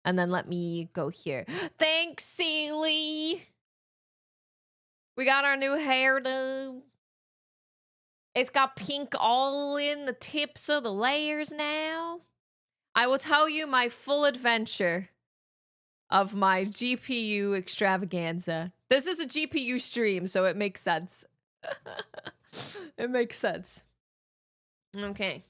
And then let me go here. Thanks, Sealy. We got our new hairdo. It's got pink all in the tips of the layers now. I will tell you my full adventure of my GPU extravaganza. This is a GPU stream, so it makes sense. It makes sense. Okay.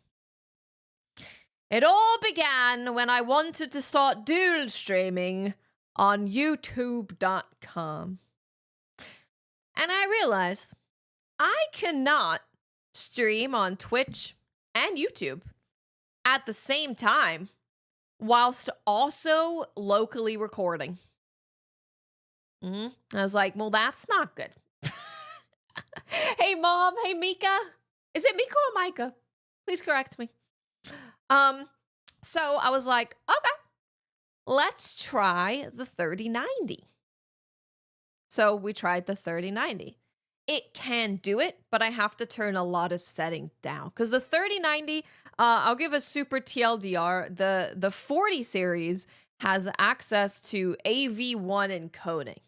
It all began when I wanted to start dual streaming on youtube.com. And I realized I cannot stream on Twitch and YouTube at the same time whilst also locally recording. I was like, well, that's not good. Hey, Mom. Hey, Mika. Is it Mika or Micah? Please correct me. So I was like, okay, let's try the 3090. So we tried the 3090. It can do it, but I have to turn a lot of settings down. Because the 3090, I'll give a super TLDR. The 40 series has access to AV1 encoding.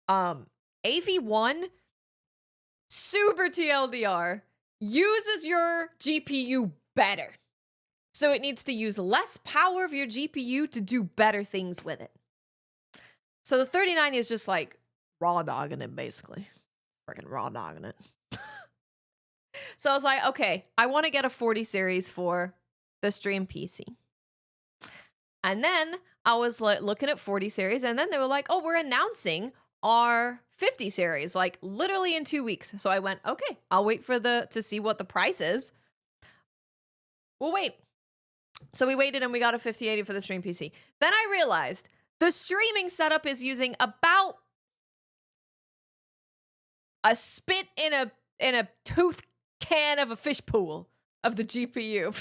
AV1, super TLDR, uses your GPU better. So it needs to use less power of your GPU to do better things with it. So the 3090 is just like raw dogging it, basically. Freaking raw dogging it. So I was like, okay, I want to get a 40 series for the stream PC. And then I was like looking at 40 series, and then they were like, oh, we're announcing our 50 series, like literally in 2 weeks. So I went, okay, I'll wait for to see what the price is. We'll wait. So we waited and we got a 5080 for the stream PC. Then I realized the streaming setup is using about a spit in a tooth can of a fish pool of the GPU.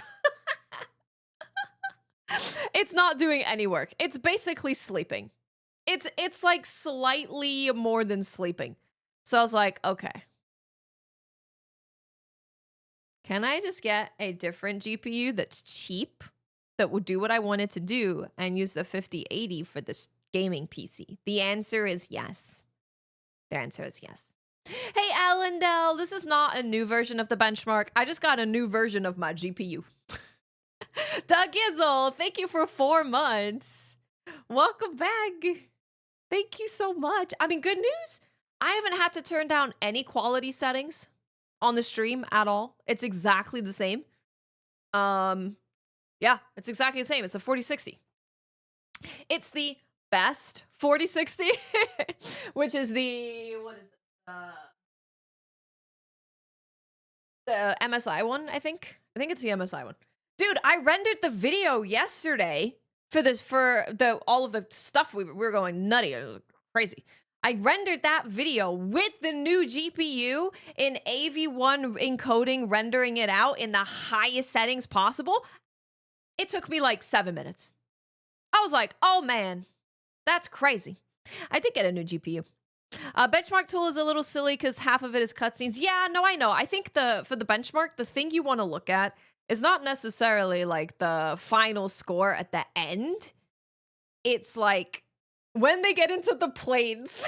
It's not doing any work. It's basically sleeping. It's like slightly more than sleeping. So I was like, okay. Can I just get a different GPU that's cheap, that will do what I want it to do, and use the 5080 for this gaming PC? The answer is yes. The answer is yes. Hey, Allendale, this is not a new version of the benchmark. I just got a new version of my GPU. Doug Gizzle, thank you for 4 months. Welcome back. Thank you so much. I mean, good news. I haven't had to turn down any quality settings on the stream at all. It's exactly the same. Yeah, it's exactly the same. It's a 4060. It's the best 4060, which is the, what is it? The MSI one, I think. I think it's the MSI one. Dude, I rendered the video yesterday for all of the stuff we were going nutty. It was crazy. I rendered that video with the new GPU in AV1 encoding, rendering it out in the highest settings possible. It took me like 7 minutes. I was like, oh man, that's crazy. I did get a new GPU. Benchmark tool is a little silly because half of it is cutscenes. Yeah, no, I know. I think for the benchmark, the thing you want to look at is not necessarily like the final score at the end. It's like when they get into the planes.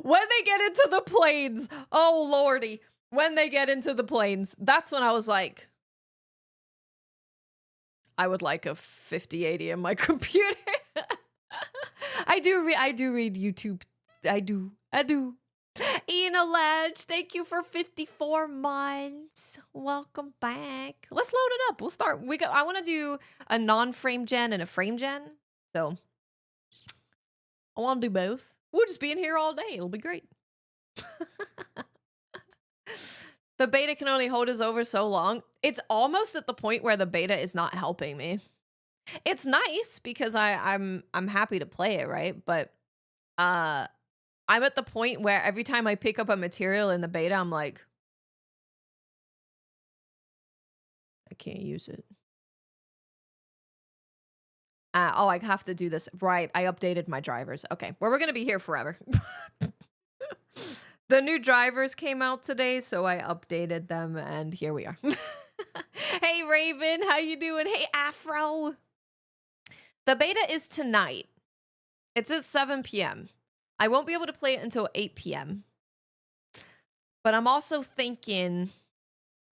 When they get into the planes. Oh, lordy. When they get into the planes. That's when I was like, I would like a 5080 in my computer. I do read YouTube. I do. Ina Ledge, thank you for 54 months. Welcome back. Let's load it up. We'll start. I want to do a non-frame gen and a frame gen. So I want to do both. We'll just be in here all day. It'll be great. The beta can only hold us over so long. It's almost at the point where the beta is not helping me. It's nice because I'm happy to play it, right? But I'm at the point where every time I pick up a material in the beta, I'm like, I can't use it. Oh, I have to do this. Right, I updated my drivers. Okay, well, we're going to be here forever. The new drivers came out today, so I updated them, and here we are. Hey, Raven, how you doing? Hey, Afro. The beta is tonight. It's at 7 p.m. I won't be able to play it until 8 p.m. But I'm also thinking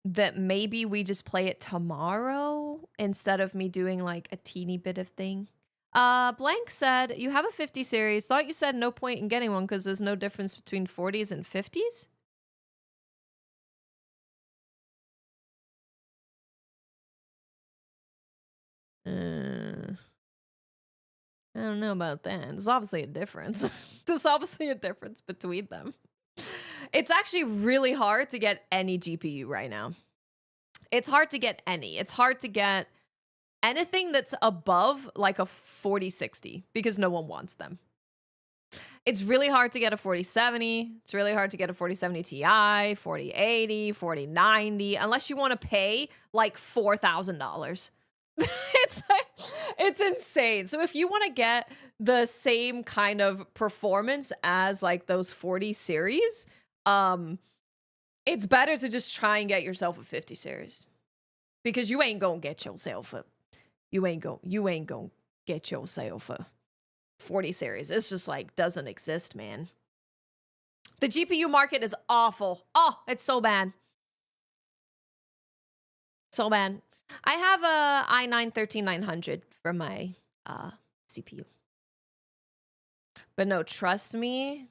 that maybe we just play it tomorrow instead of me doing like a teeny bit of thing. Blank said, you have a 50 series. Thought you said no point in getting one because there's no difference between 40s and 50s? I don't know about that. There's obviously a difference. There's obviously a difference between them. It's actually really hard to get any GPU right now. It's hard to get any. It's hard to get anything that's above like a 4060 because no one wants them. It's really hard to get a 4070. It's really hard to get a 4070 Ti, 4080, 4090, unless you want to pay like $4,000. It's insane. So if you want to get the same kind of performance as like those 40 series, it's better to just try and get yourself a 50 series because you ain't gonna get yourself a get yourself a 40 series. It's just like doesn't exist, man. The GPU market is awful. Oh, it's so bad. So bad. I have a i9 13900 for my CPU. But no, trust me,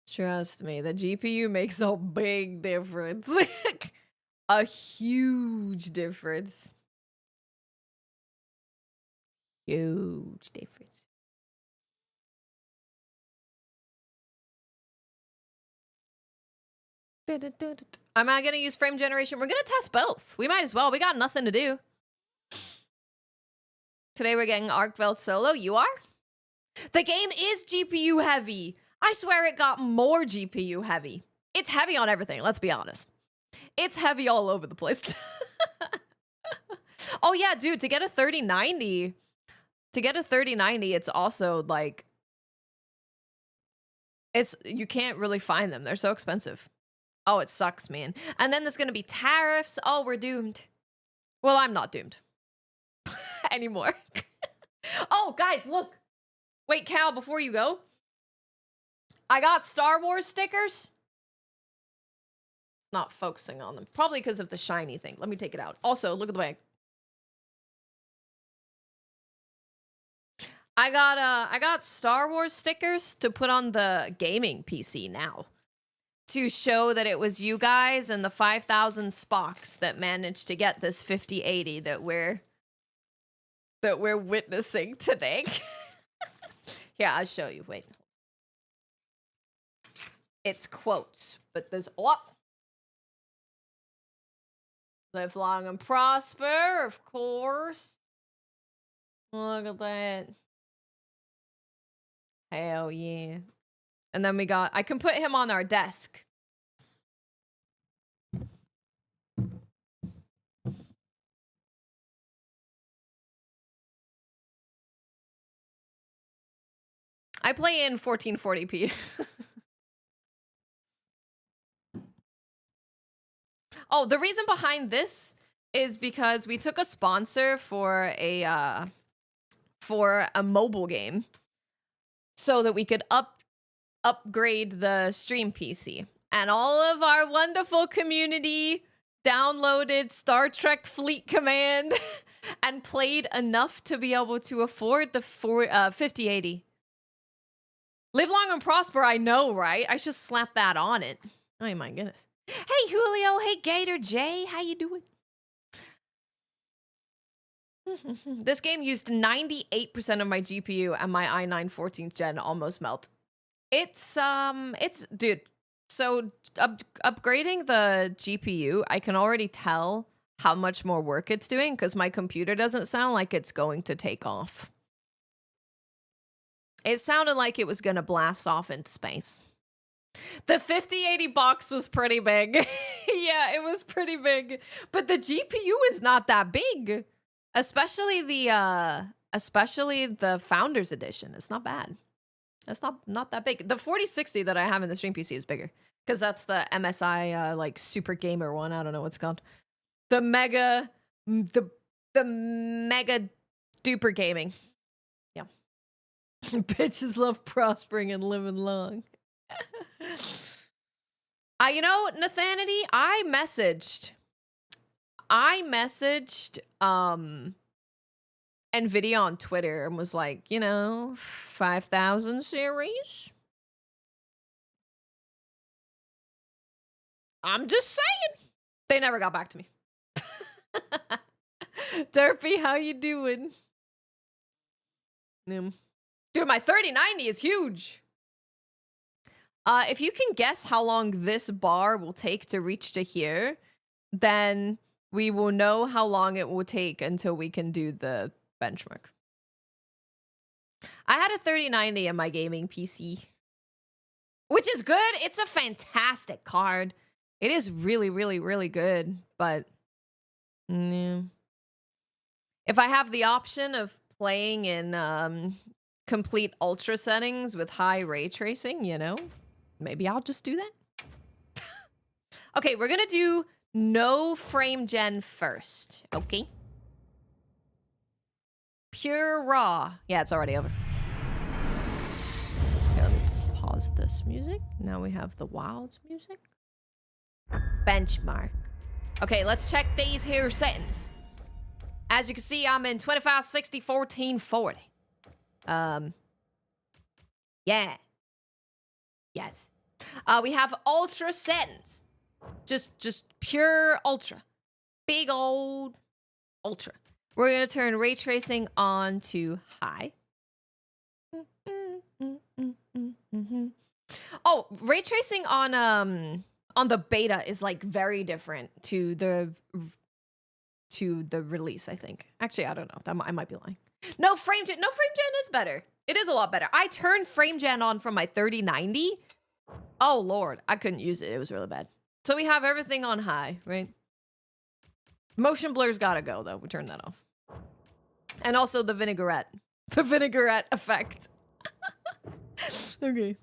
the GPU makes a big difference. A huge difference. Huge difference. Am I gonna use frame generation? We're gonna test both. We might as well. We got nothing to do. Today we're getting Arcveld solo. You are? The game is GPU heavy. I swear it got more GPU heavy. It's heavy on everything, let's be honest. It's heavy all over the place. Oh yeah, dude, to get a 3090, it's also like, you can't really find them. They're so expensive. Oh, it sucks, man. And then there's gonna be tariffs. Oh, we're doomed. Well, I'm not doomed anymore. Oh, guys, look. Wait, Cal, before you go, I got Star Wars stickers. Not focusing on them. Probably because of the shiny thing. Let me take it out. Also, look at the bag. I got Star Wars stickers to put on the gaming PC now, to show that it was you guys and the 5,000 Spocks that managed to get this 5080 that we're witnessing today. Here, I'll show you. Wait. It's quotes, but there's live long and prosper, of course. Look at that. Hell yeah. And then I can put him on our desk. I play in 1440p. Oh, the reason behind this is because we took a sponsor for a mobile game so that we could upgrade the stream PC. And all of our wonderful community downloaded Star Trek Fleet Command and played enough to be able to afford the 5080. Live long and prosper, I know, right? I should slap that on it. Oh my goodness. Hey, Julio. Hey, Gator J. How you doing? This game used 98% of my GPU and my i9 14th gen almost melt. It's dude. So upgrading the GPU, I can already tell how much more work it's doing because my computer doesn't sound like it's going to take off. It sounded like it was going to blast off into space. The 5080 box was pretty big. Yeah, it was pretty big. But the GPU is not that big. Especially the Founders Edition. It's not bad. It's not that big. The 4060 that I have in the stream PC is bigger. Because that's the MSI like super gamer one. I don't know what it's called. The mega duper gaming. Yeah. Bitches love prospering and living long. You know, Nathanity, I messaged nvidia on Twitter and was like, you know, 5000 series. I'm just saying. They never got back to me. Derpy, how you doing? Dude, my 3090 is huge. If you can guess how long this bar will take to reach to here, then we will know how long it will take until we can do the benchmark. I had a 3090 in my gaming PC, which is good. It's a fantastic card. It is really, really, really good, but yeah. If I have the option of playing in complete ultra settings with high ray tracing, you know, maybe I'll just do that. Okay, we're gonna do no frame gen first, okay? Pure raw. Yeah, it's already over. Okay, let me pause this music. Now we have the Wilds music. Benchmark. Okay, let's check these here settings. As you can see, I'm in 2560 1440. Yeah. Yes. We have ultra settings. Just pure ultra. Big old ultra. We're gonna turn ray tracing on to high. Oh, ray tracing on the beta is like very different to the release, I think. Actually, I don't know. I might be lying. No, frame gen is better. It is a lot better. I turned frame gen on from my 3090. Oh lord, I couldn't use it. It was really bad. So we have everything on high, right? Motion blur's gotta go though. We turned that off. And also the vinaigrette. The vinaigrette effect. Okay,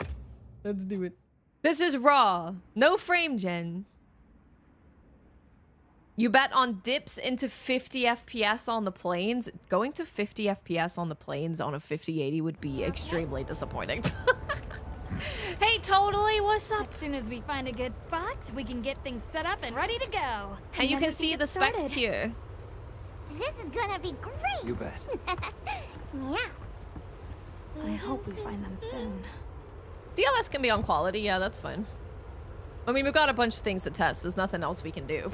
let's do it. This is raw. No frame gen. You bet on dips into 50 FPS on the planes. Going to 50 FPS on the planes on a 5080 would be extremely disappointing. Hey, totally, what's up? As soon as we find a good spot, we can get things set up and ready to go. And you can see the specs here. This is gonna be great. You bet. Yeah. I hope we find them soon. DLS can be on quality, yeah, that's fine. I mean, we've got a bunch of things to test. There's nothing else we can do.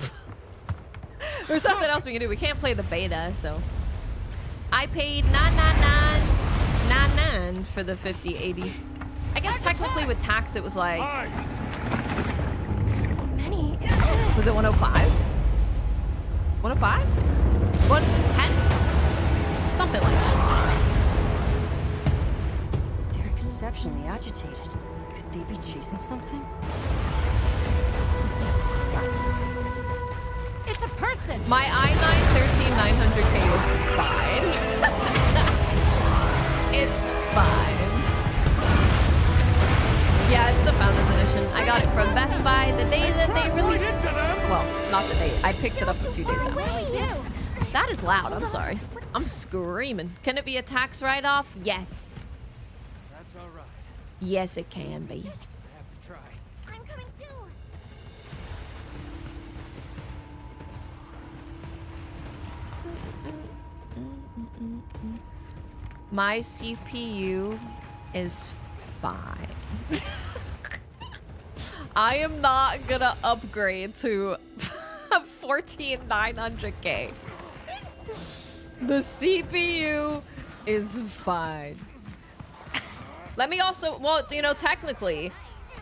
There's nothing else we can do. We can't play the beta, so. I paid $999 for the 5080. I guess technically with tax it was like... So many. Was it 105? 105? 110? Something like that. They're exceptionally agitated. Could they be chasing something? It's a person. My i9-13900K is fine. It's fine. Yeah, it's the Founders Edition. I got it from Best Buy the day that they released. Well, not the day. I picked it up a few days after. That is loud. I'm sorry. I'm screaming. Can it be a tax write-off? Yes. That's all right. Yes, it can be. I have to try. I'm coming too. My CPU is fine. I am not gonna upgrade to a 14900K. The CPU is fine. Let me also, well, you know, technically,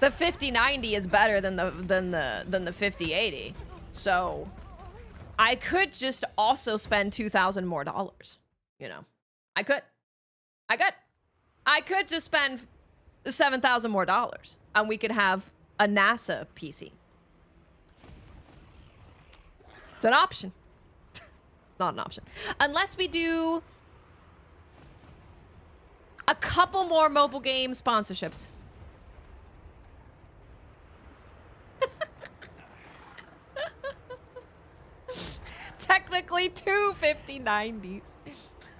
the 5090 is better than the 5080. So I could just also spend $2,000 more, you know. I could just spend $7,000 more, and we could have a NASA PC. It's an option. Not an option. Unless we do a couple more mobile game sponsorships. Technically two 5090s.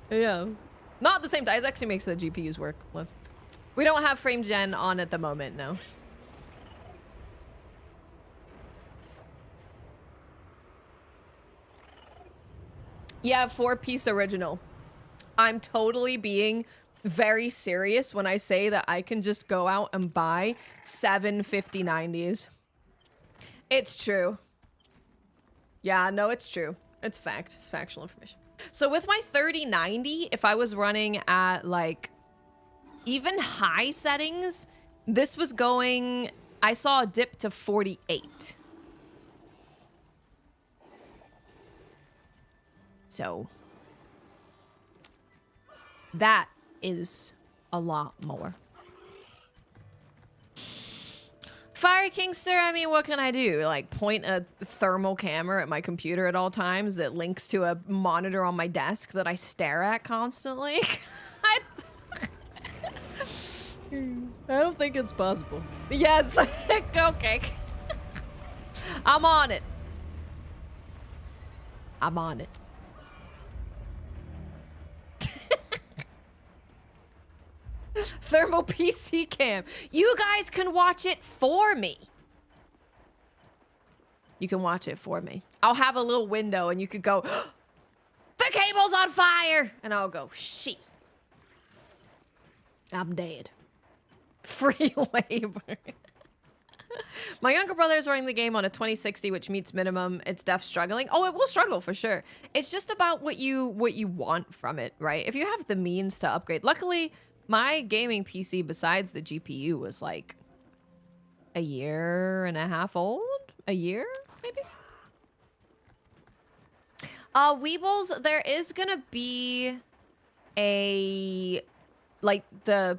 Yeah. Not at the same time. It actually makes the GPUs work less. We don't have frame gen on at the moment, no. Yeah, 4-piece original. I'm totally being very serious when I say that I can just go out and buy 7 5090s. It's true. Yeah, no, it's true. It's fact. It's factual information. So with my 3090, if I was running at like even high settings, this was going, I saw a dip to 48. So that is a lot more. Fire Kingster, I mean, what can I do? Like point a thermal camera at my computer at all times that links to a monitor on my desk that I stare at constantly? I don't think it's possible. Yes, okay. I'm on it. I'm on it. Thermal PC cam. You guys can watch it for me. You can watch it for me. I'll have a little window and you could go, the cable's on fire. And I'll go, shit. I'm dead. Free labor. My younger brother is running the game on a 2060, which meets minimum. It's def struggling. Oh, it will struggle for sure. It's just about what you want from it, right? If you have the means to upgrade. Luckily, my gaming PC, besides the GPU, was like a year and a half old? A year, maybe? Weebles, there is gonna be a, like, the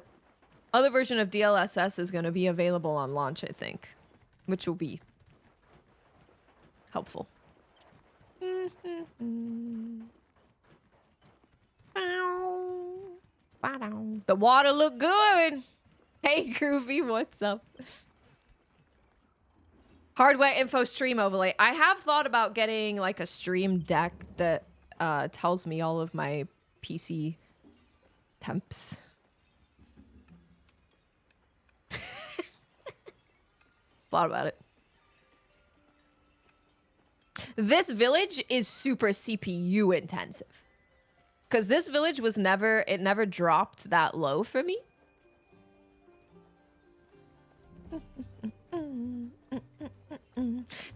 other version of DLSS is gonna be available on launch, I think. Which will be helpful. The water look good. Hey, Groovy, what's up? Hardware info stream overlay. I have thought about getting like a stream deck that tells me all of my PC temps. Thought about it. This village is super CPU intensive. Because this village was never, it never dropped that low for me.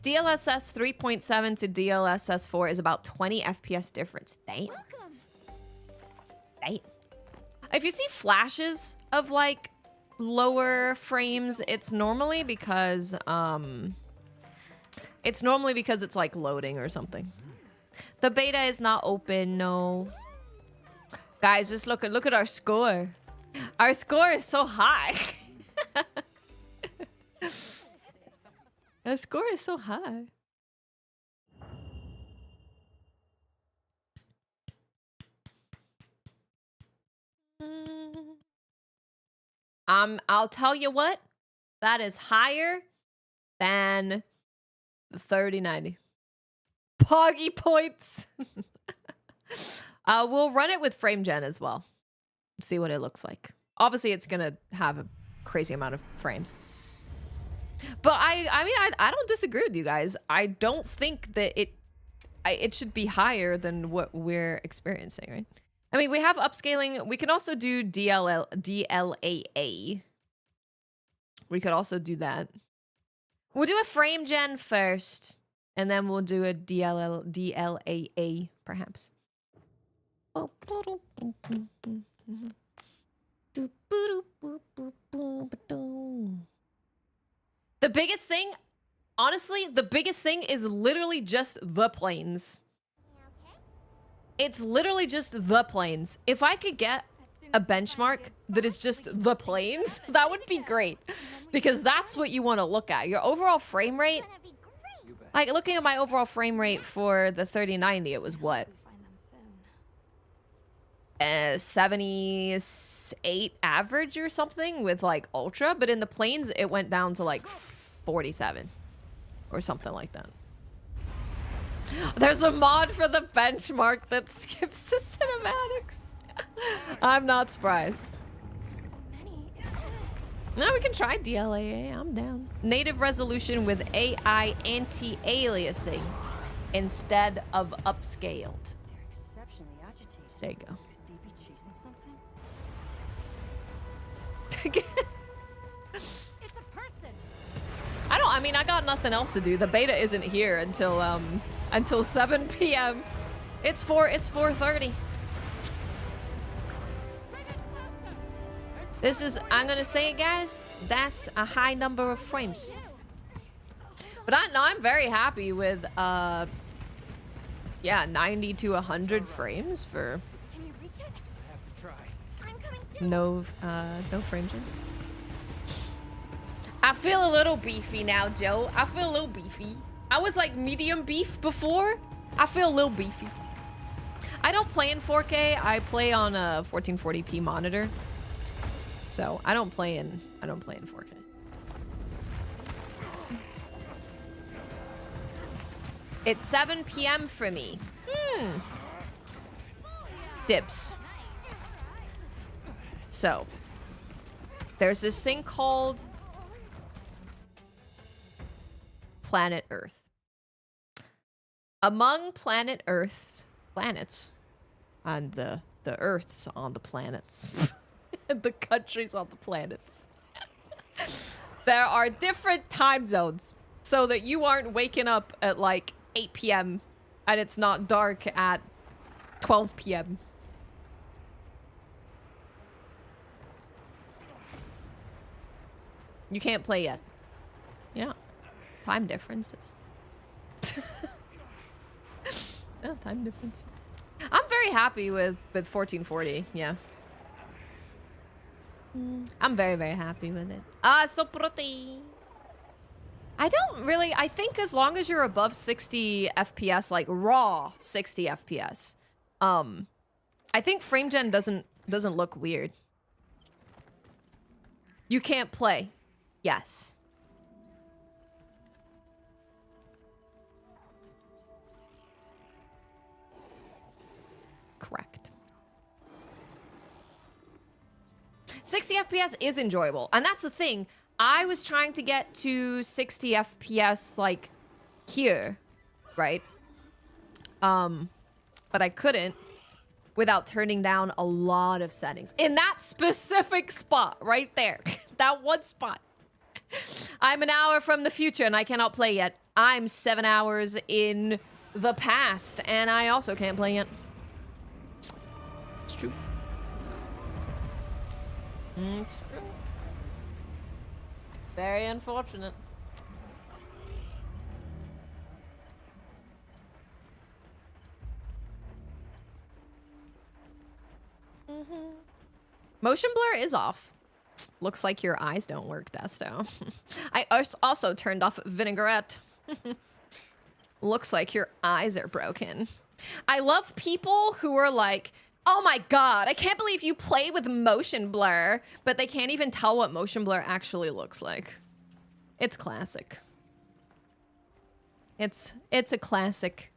DLSS 3.7 to DLSS 4 is about 20 FPS difference. Damn. Damn. If you see flashes of like lower frames, it's normally because it's like loading or something. The beta is not open, no. Guys, just look at our score. Our score is so high. Our score is so high. I'll tell you what, that is higher than the 3090. Poggy points. We'll run it with frame gen as well. See what it looks like. Obviously, it's gonna have a crazy amount of frames. But I don't disagree with you guys. I don't think that it should be higher than what we're experiencing, right? I mean, we have upscaling. We can also do DLAA. We could also do that. We'll do a frame gen first, and then we'll do a DLAA, perhaps. The biggest thing, honestly, the biggest thing is literally just the planes. It's literally just the planes. If I could get a benchmark that is just the planes, that would be great. Because that's what you want to look at. Your overall frame rate, like looking at my overall frame rate for the 3090, it was what? 78 average or something with like ultra, but in the planes it went down to like 47 or something like that. There's a mod for the benchmark that skips the cinematics. I'm not surprised. So many. No, we can try DLAA. I'm down. Native resolution with AI anti-aliasing instead of upscaled. They're exceptionally agitated. There you go. Could they be chasing something? It's a person. I mean, I got nothing else to do. The beta isn't here until 7 p.m. It's 4:30. This is, I'm gonna say it, guys, that's a high number of frames. But I'm very happy with, yeah, 90 to 100 frames for Can you reach it? I have to try. I'm coming too. no frames in. I feel a little beefy now, Joe. I feel a little beefy. I was like medium beef before. I feel a little beefy. I don't play in 4K. I play on a 1440p monitor. So I don't play in 4K. It's 7 p.m. for me. Dibs. So there's this thing called planet Earth. Among planet Earth's planets, and the Earths on the planets. The countries on the planets. There are different time zones so that you aren't waking up at like 8 p.m. and it's not dark at 12 p.m. You can't play yet. Yeah. Time differences. Yeah, time difference. I'm very happy with 1440, yeah. I'm very, very happy with it. Ah, so pretty. I think as long as you're above 60 FPS, like raw 60 FPS, I think frame gen doesn't look weird. You can't play. Yes. Correct. 60 FPS is enjoyable, and that's the thing. I was trying to get to 60 FPS like here, right? But I couldn't without turning down a lot of settings. In that specific spot right there. That one spot. I'm an hour from the future and I cannot play yet. I'm 7 hours in the past and I also can't play yet. It's true. It's true. Very unfortunate. Motion blur is off. Looks like your eyes don't work, Desto. I also turned off vinaigrette. Looks like your eyes are broken. I love people who are like, oh my god, I can't believe you play with motion blur, but they can't even tell what motion blur actually looks like. It's classic. It's a classic.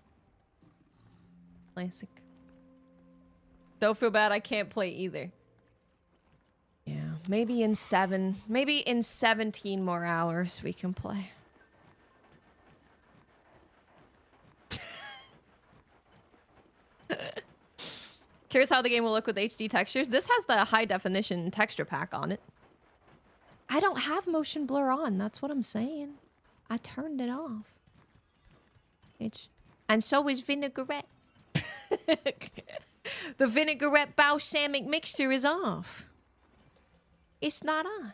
Classic. Don't feel bad, I can't play either. Yeah, maybe in 17 more hours we can play. Curious how the game will look with HD textures. This has the high definition texture pack on it. I don't have motion blur on, that's what I'm saying. I turned it off. And so is vinaigrette. The vinaigrette balsamic mixture is off. It's not on.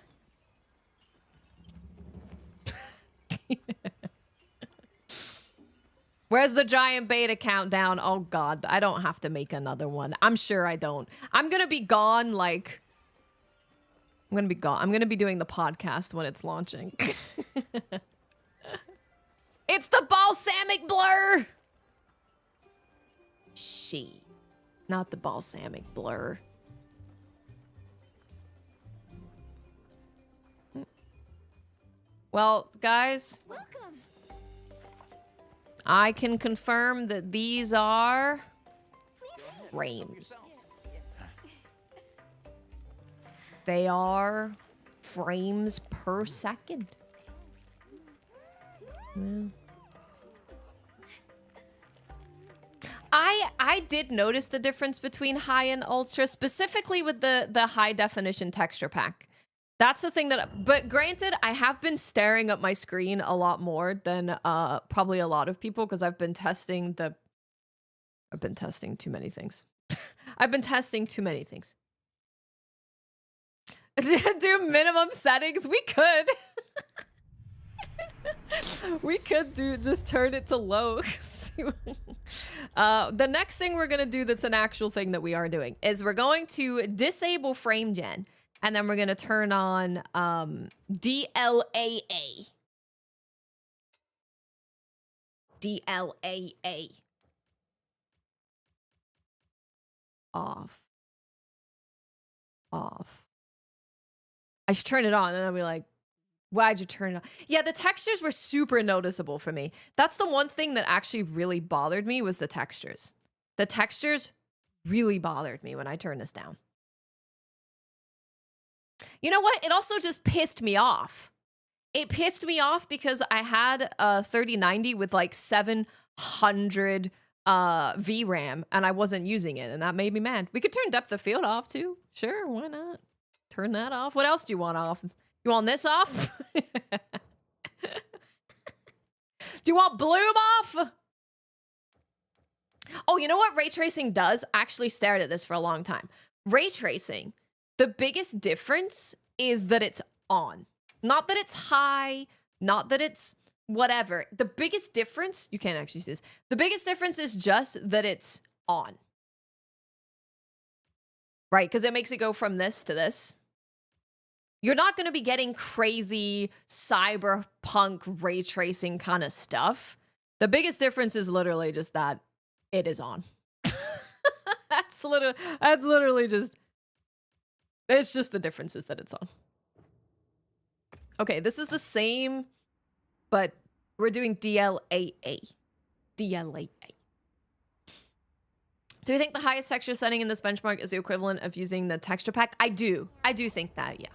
Where's the giant beta countdown? Oh god, I don't have to make another one. I'm sure I don't. I'm gonna be gone like... I'm gonna be gone. I'm gonna be doing the podcast when it's launching. It's the balsamic blur! She. Not the balsamic blur. Well, guys, Welcome. I can confirm that these are frames. They are frames per second. Yeah. I did notice the difference between high and ultra, specifically with the high definition texture pack. That's the thing that, but granted, I have been staring at my screen a lot more than probably a lot of people because I've been testing too many things. I've been testing too many things. Do minimum settings? We could. We could just turn it to low. The next thing we're going to do that's an actual thing that we are doing is we're going to disable frame gen, and then we're going to turn on DLAA. DLAA. Off. I should turn it on, and I'll be like, why'd you turn it on? Yeah, the textures were super noticeable for me. That's the one thing that actually really bothered me was the textures. The textures really bothered me when I turned this down. You know what? It also just pissed me off. It pissed me off because I had a 3090 with like 700 VRAM and I wasn't using it, and that made me mad. We could turn depth of field off too. Sure, why not? Turn that off. What else do you want off? You want this off? Do you want bloom off? Oh, you know what ray tracing does? I actually stared at this for a long time. Ray tracing, the biggest difference is that it's on. Not that it's high, not that it's whatever. The biggest difference, you can't actually see this. The biggest difference is just that it's on. Right? Because it makes it go from this to this. You're not going to be getting crazy cyberpunk ray tracing kind of stuff. The biggest difference is literally just that it is on. That's literally just, it's just the difference is that it's on. Okay, this is the same, but we're doing DLAA. DLAA. Do you think the highest texture setting in this benchmark is the equivalent of using the texture pack? I do. I do think that, yeah.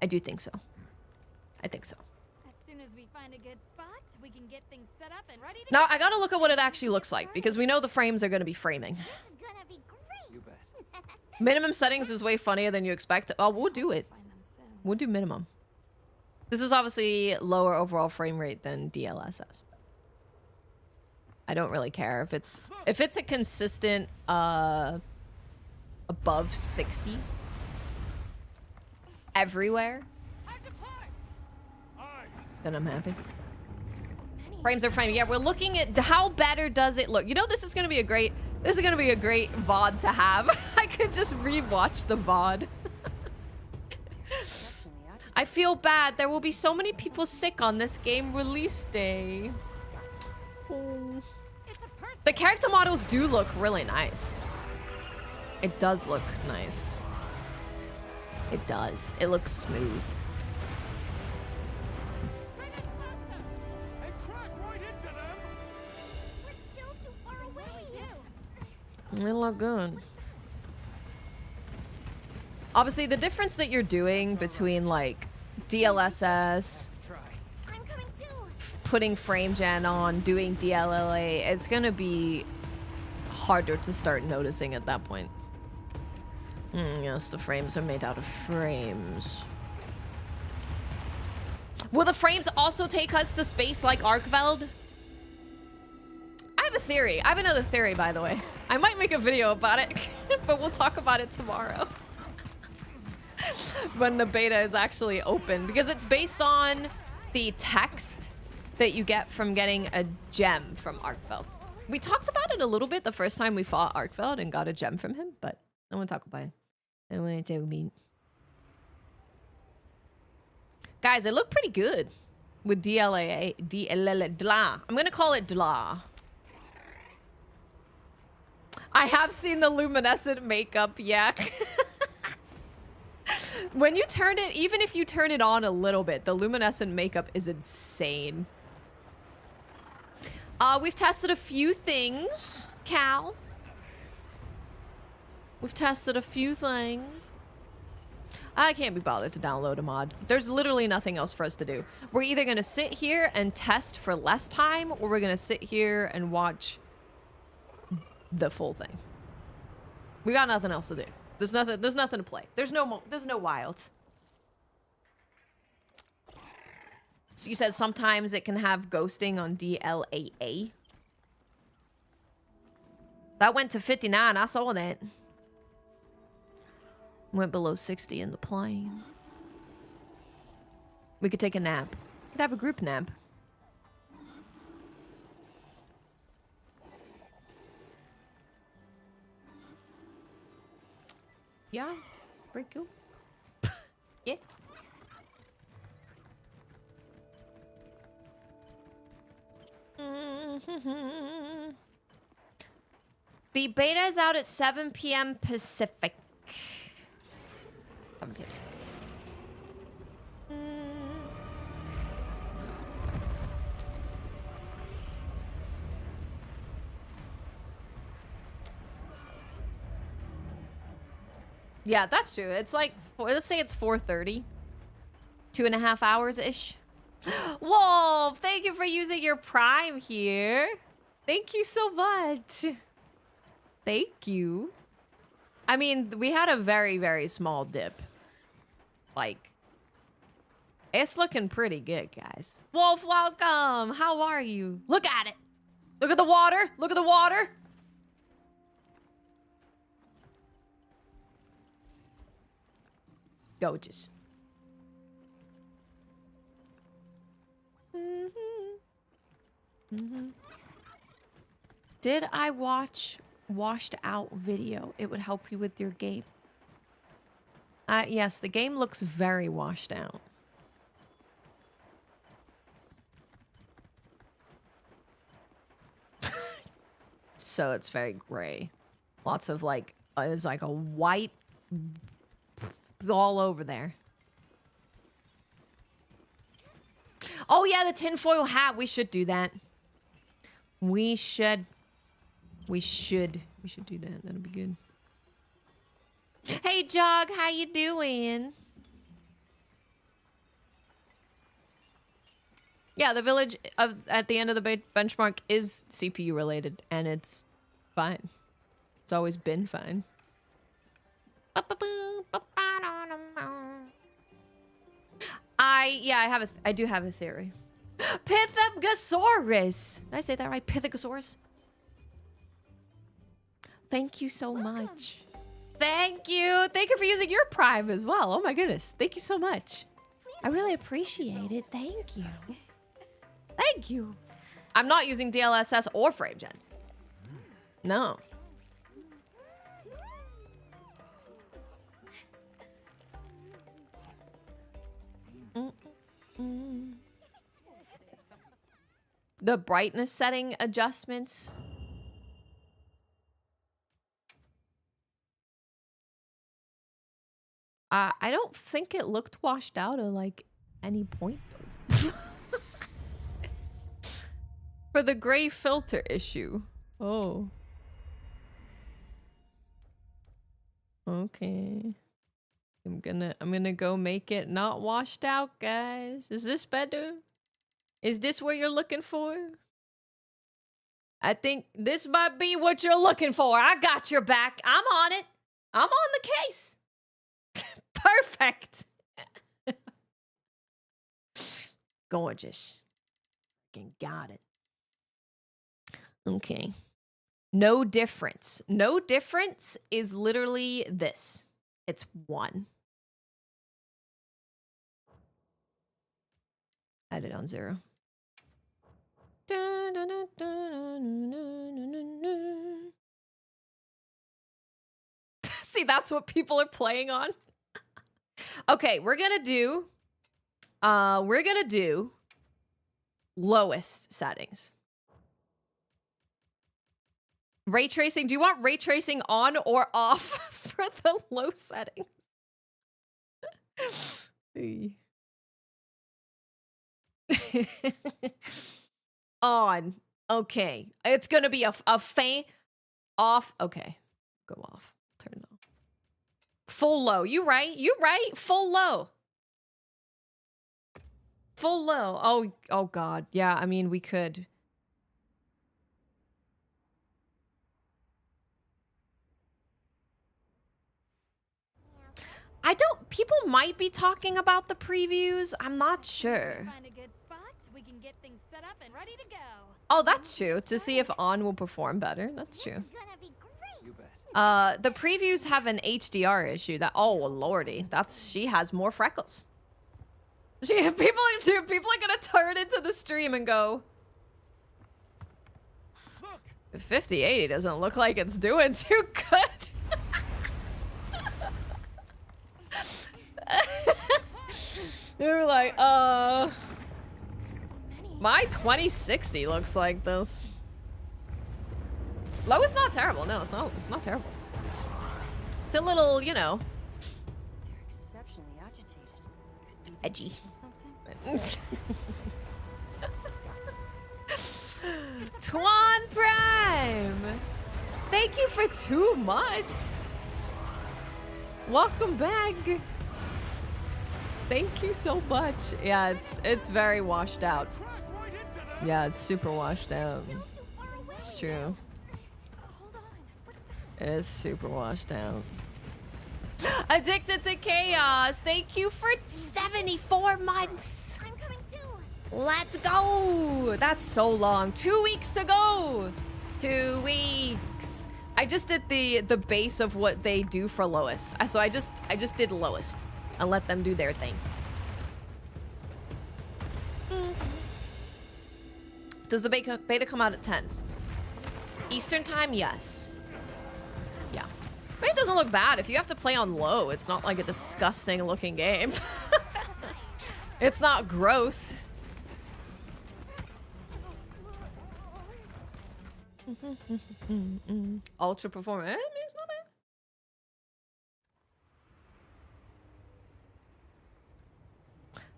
I do think so. I think so. As soon as we find a good spot, we can get things set up and ready to Now, I gotta look at what it actually looks like, because we know the frames are gonna be framing. This is gonna be great. You bet. Minimum settings is way funnier than you expect. Oh, we'll do it. find them soon. We'll do minimum. This is obviously lower overall frame rate than DLSS. I don't really care if it's a consistent above 60 everywhere, then I'm happy. Frames are framing. Yeah, we're looking at how better does it look. You know, this is gonna be a great VOD to have. I could just rewatch the VOD. I feel bad. There will be so many people sick on this game release day. Oh. The character models do look really nice. It does look nice. It does. It looks smooth. Bring us closer. And crash right into them. We're still too far away. They look good. Obviously, the difference that you're doing between like DLSS, Try. I'm coming too. putting frame gen on, doing DLLA, it's gonna be harder to start noticing at that point. Yes, the frames are made out of frames. Will the frames also take us to space like Arkveld? I have a theory. I have another theory, by the way. I might make a video about it, but we'll talk about it tomorrow. When the beta is actually open, because it's based on the text that you get from getting a gem from Arkveld. We talked about it a little bit the first time we fought Arkveld and got a gem from him, but I want to talk about it. I want to talk about it. Guys, it looked pretty good with DLAA. DLAA. I'm going to call it DLAA. I have seen the luminescent makeup, yeah. When you turn it, even if you turn it on a little bit, the luminescent makeup is insane. We've tested a few things, Cal. We've tested a few things. I can't be bothered to download a mod. There's literally nothing else for us to do. We're either gonna sit here and test for less time, or we're gonna sit here and watch the full thing. We got nothing else to do. There's nothing to play. There's no wild. So you said sometimes it can have ghosting on DLAA. That went to 59. I saw that. Went below 60 in the plane. We could take a nap. We could have a group nap. Yeah, pretty cool. Yeah. The beta is out at 7 p.m. Pacific. 7 p.m. Pacific. Yeah, that's true. It's like, let's say it's 4:30. 2.5 hours-ish. Wolf, thank you for using your Prime here. Thank you so much. Thank you. I mean, we had a very, very small dip. Like, it's looking pretty good, guys. Wolf, welcome. How are you? Look at it. Look at the water. Look at the water. Gorgeous. Did I watch washed out video? It would help you with your game. Yes, the game looks very washed out. So it's very gray. Lots of like, it's like a white all over there. Oh yeah, the tinfoil hat. We should do that. We should do that. That'll be good. Hey Jog, how you doing? Yeah, the village at the end of the benchmark is CPU related, and it's fine. It's always been fine. I do have a theory. Pythagosaurus. Did I say that right? Pythagosaurus. Thank you so much. Thank you. Thank you for using your Prime as well. Oh my goodness. Thank you so much. I really appreciate it. Thank you. Thank you. I'm not using DLSS or FrameGen. No. The brightness setting adjustments. I don't think it looked washed out at like any point though. For the gray filter issue. Oh. Okay. I'm gonna go make it not washed out, guys. Is this better? Is this what you're looking for? I think this might be what you're looking for. I got your back. I'm on it. I'm on the case. Perfect. Gorgeous. Got it. Okay. No difference. No difference is literally this. It's 1. Add it on 0. See, that's what people are playing on. Okay, we're gonna do lowest settings. Ray tracing. Do you want ray tracing on or off for the low settings? On. Okay. It's gonna be a faint off. Okay. Go off. Turn off. Full low. You right. You right. Full low. Full low. Oh God. Yeah, I mean, we could. I don't. People might be talking about the previews. I'm not sure. Find a good spot, we can get things set up and ready to go. Oh, that's true. To see if On will perform better. That's true. This is gonna be great. You bet. The previews have an HDR issue. That oh lordy, she has more freckles. People are gonna turn into the stream and go. Look. 5080 doesn't look like it's doing too good. They're like, So many. my 2060 looks like this. Low is not terrible. No, it's not terrible. It's a little, you know, They're exceptionally agitated. Could they be Edgy. chasing something? Twan Prime! Thank you for 2 months. Welcome back. Thank you so much. Yeah, it's very washed out. Crash right into them. Yeah, it's super washed out. Still too far away. It's true. Hold on. What's that? It's super washed out. Addicted to Chaos. Thank you for 74 months. I'm coming too. Let's go. That's so long. 2 weeks to go. 2 weeks. I just did the base of what they do for lowest. So I just did lowest and let them do their thing. Does the beta come out at 10? Eastern time? Yes. Yeah. But it doesn't look bad. If you have to play on low, it's not like a disgusting looking game. It's not gross. Ultra performance. I mean, it's not bad.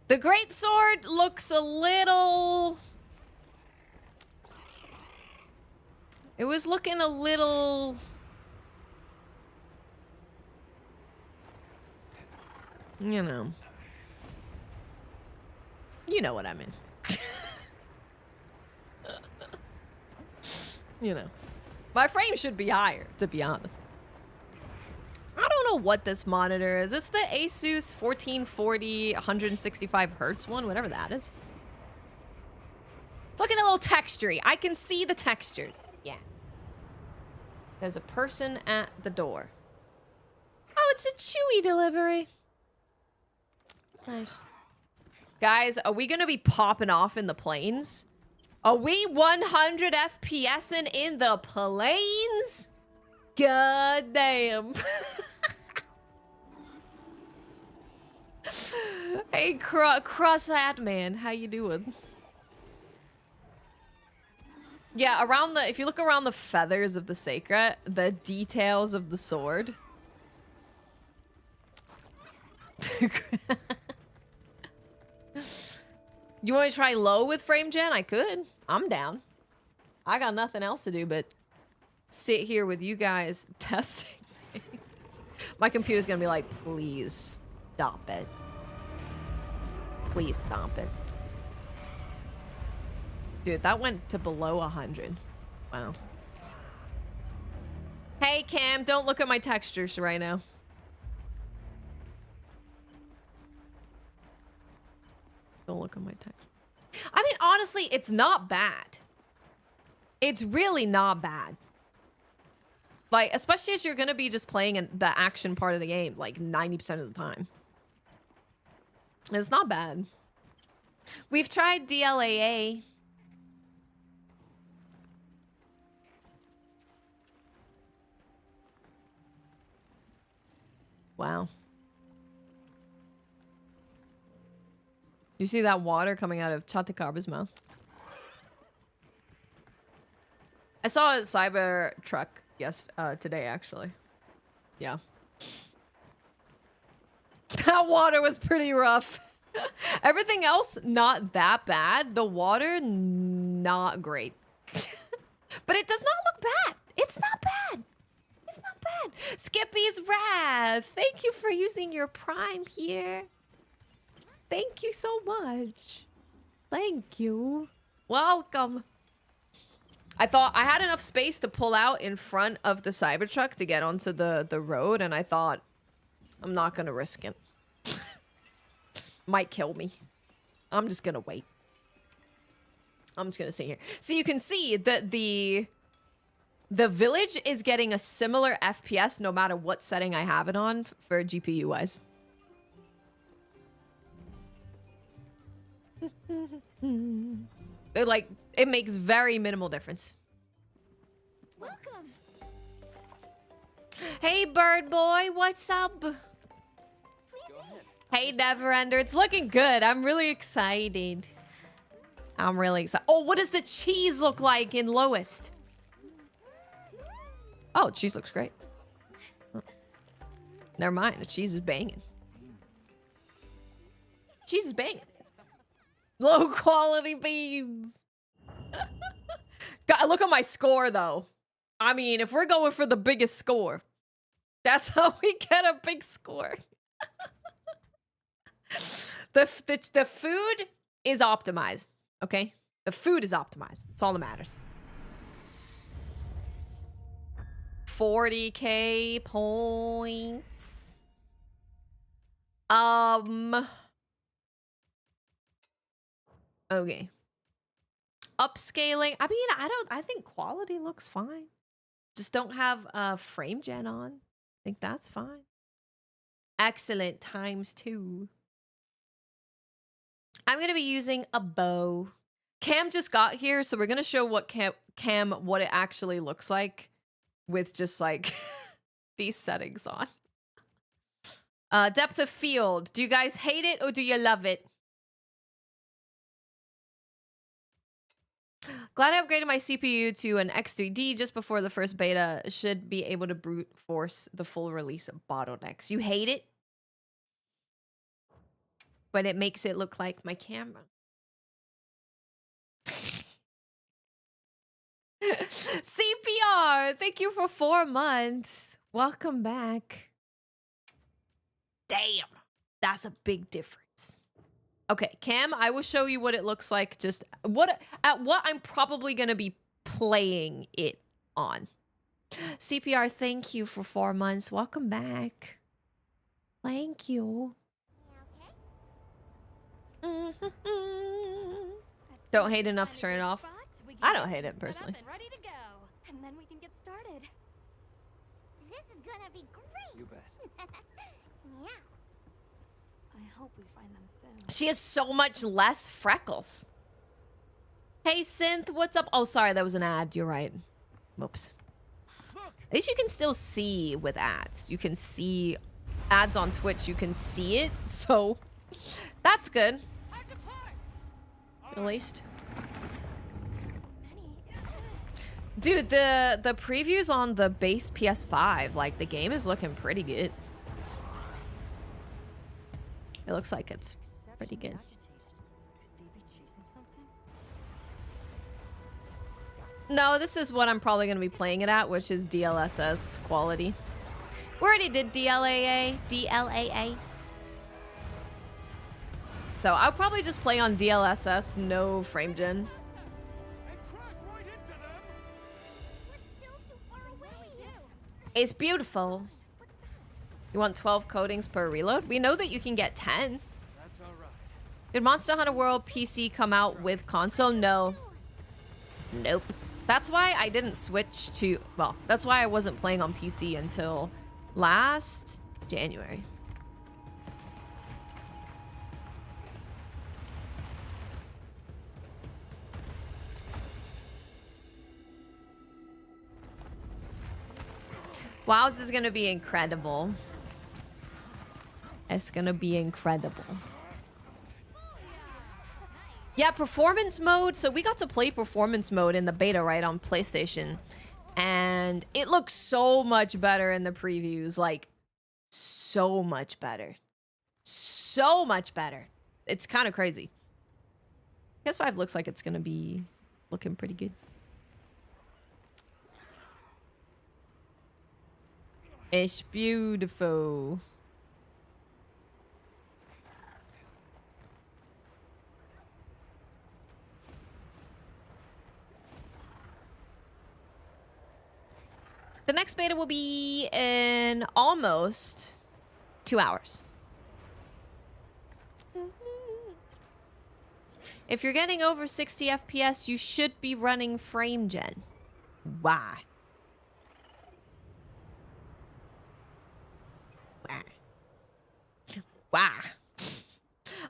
The great sword looks a little. It was looking a little. You know. You know what I mean. You know. My frame should be higher, to be honest. I don't know what this monitor is. It's the Asus 1440 165 hertz one, whatever that is. It's looking a little textury. I can see the textures. Yeah. There's a person at the door. Oh, it's a Chewy delivery. Nice. Guys, are we gonna be popping off in the planes? Are we 100 FPSing in the planes? God damn. Hey, cross-eyed man, how you doing? Yeah, around the, if you look around the feathers of the sacred, the details of the sword. You want to try low with frame gen? I could. I'm down. I got nothing else to do but sit here with you guys testing things. My computer's gonna be like, please stop it. Please stop it. Dude, that went to below 100. Wow. Hey, Cam, don't look at my textures right now. Don't look at my text. I mean, honestly, it's not bad. It's really not bad. Like, especially as you're going to be just playing in the action part of the game, like 90% of the time. It's not bad. We've tried DLAA. Wow. You see that water coming out of Chatakarba's mouth? I saw a cyber truck today, actually. Yeah. That water was pretty rough. Everything else, not that bad. The water, not great. But it does not look bad. It's not bad. It's not bad. Skippy's Wrath. Thank you for using your Prime here. Thank you so much. Thank you. Welcome. I thought I had enough space to pull out in front of the Cybertruck to get onto the road, and I thought, I'm not gonna risk it. Might kill me. I'm just gonna wait. I'm just gonna sit here. So you can see that the village is getting a similar FPS no matter what setting I have it on for GPU wise. It makes very minimal difference. Welcome. Hey, bird boy, what's up? Hey, Neverender, it's looking good. I'm really excited. I'm really excited. Oh, what does the cheese look like in lowest? Oh, cheese looks great. Oh. Never mind, the cheese is banging. Cheese is banging. Low quality beans. God, look at my score, though. I mean, if we're going for the biggest score, that's how we get a big score. The food is optimized, okay? The food is optimized. That's all that matters. 40k points. Okay. Upscaling. I mean, I think quality looks fine. Just don't have frame gen on. I think that's fine. Excellent ×2. I'm going to be using a bow. Cam just got here, so we're going to show what Cam what it actually looks like with just like these settings on. Depth of field. Do you guys hate it or do you love it? Glad I upgraded my CPU to an X3D just before the first beta. Should be able to brute force the full release of bottlenecks. You hate it? But it makes it look like my camera. CPR, thank you for 4 months. Welcome back. Damn, that's a big difference. Okay, Cam, I will show you what it looks like. Just what I'm probably gonna be playing it on. CPR, thank you for 4 months. Welcome back. Thank you. Don't hate enough to turn it off. I don't hate it personally. Ready to go. And then we can get started. This is gonna be great. You bet. Yeah. I hope we find them soon. She has so much less freckles. Hey, Synth, what's up? Oh, sorry, that was an ad. You're right. Whoops. At least you can still see with ads. You can see ads on Twitch. You can see it. So that's good. At least. Dude, the previews on the base PS5, like, the game is looking pretty good. It looks like it's pretty good. No, this is what I'm probably going to be playing it at, which is DLSS quality. We already did DLAA. DLAA. So I'll probably just play on DLSS, no frame gen. It's beautiful. You want 12 coatings per reload? We know that you can get 10. That's all right. Did Monster Hunter World PC come out with console? No. Nope. That's why I didn't switch to... Well, that's why I wasn't playing on PC until last January. Wilds is gonna be incredible. It's gonna be incredible. Yeah, performance mode. So we got to play performance mode in the beta, right, on PlayStation. And it looks so much better in the previews. Like, so much better. So much better. It's kind of crazy. PS5 looks like it's gonna be looking pretty good. It's beautiful. The next beta will be in almost 2 hours. If you're getting over 60 FPS, you should be running frame gen. Why? Why?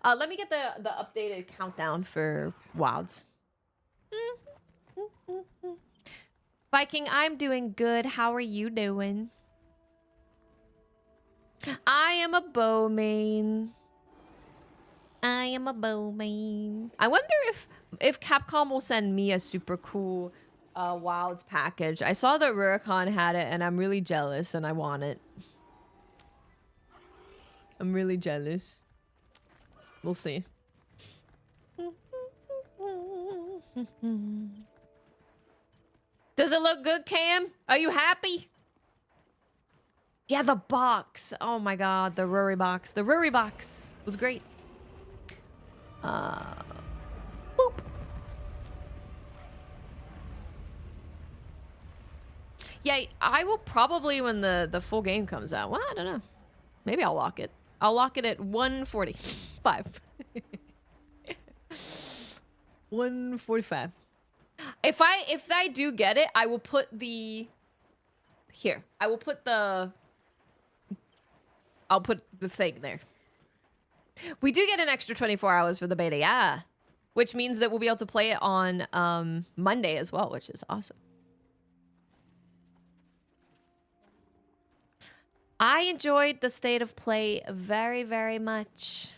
Let me get the updated countdown for WOWs. Viking, I'm doing good. How are you doing? I am a bow main. I am a bow main. I wonder if Capcom will send me a super cool Wilds package. I saw that Rurikon had it, and I'm really jealous, and I want it. I'm really jealous. We'll see. Does it look good, Cam? Are you happy? Yeah, the box. Oh my god, the Ruri box. The Ruri box was great. Boop. Yeah, I will probably when the full game comes out. Well, I don't know. Maybe I'll lock it. I'll lock it at 145. 145. If I do get it, I will put the here. I'll put the thing there. We do get an extra 24 hours for the beta, yeah. Which means that we'll be able to play it on Monday as well, which is awesome. I enjoyed the state of play very, very much.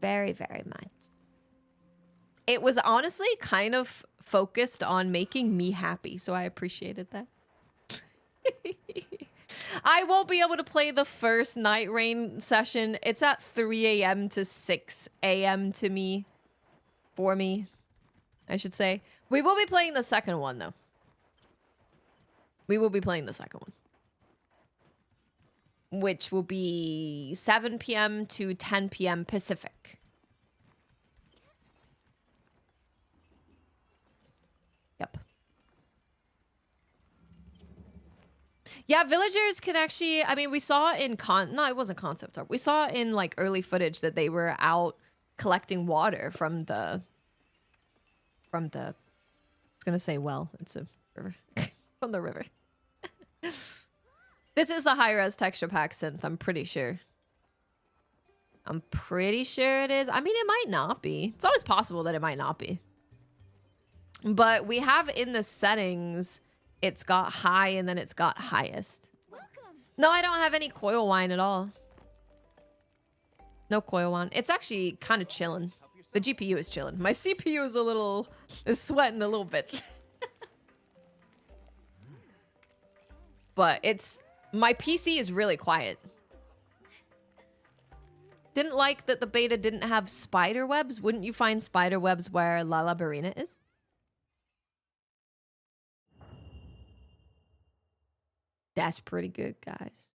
Very, very much. It was honestly kind of focused on making me happy, so I appreciated that. I won't be able to play the first Nightreign session. It's at 3 a.m. to 6 a.m. to me. For me, I should say. We will be playing the second one, though. We will be playing the second one. Which will be 7 p.m. to 10 p.m. Pacific. Yep. Yeah, villagers could actually, I mean, we saw in no, it wasn't concept art. We saw in like early footage that they were out collecting water from the I was gonna say well, it's a river. From the river. This is the high-res texture pack synth, I'm pretty sure. I'm pretty sure it is. I mean, it might not be. It's always possible that it might not be. But we have in the settings, it's got high and then it's got highest. Welcome. No, I don't have any coil wine at all. No coil wine. It's actually kind of chilling. The GPU is chilling. My CPU is sweating a little bit. But my PC is really quiet. Didn't like that the beta didn't have spider webs. Wouldn't you find spider webs where La Labarina is? That's pretty good, guys.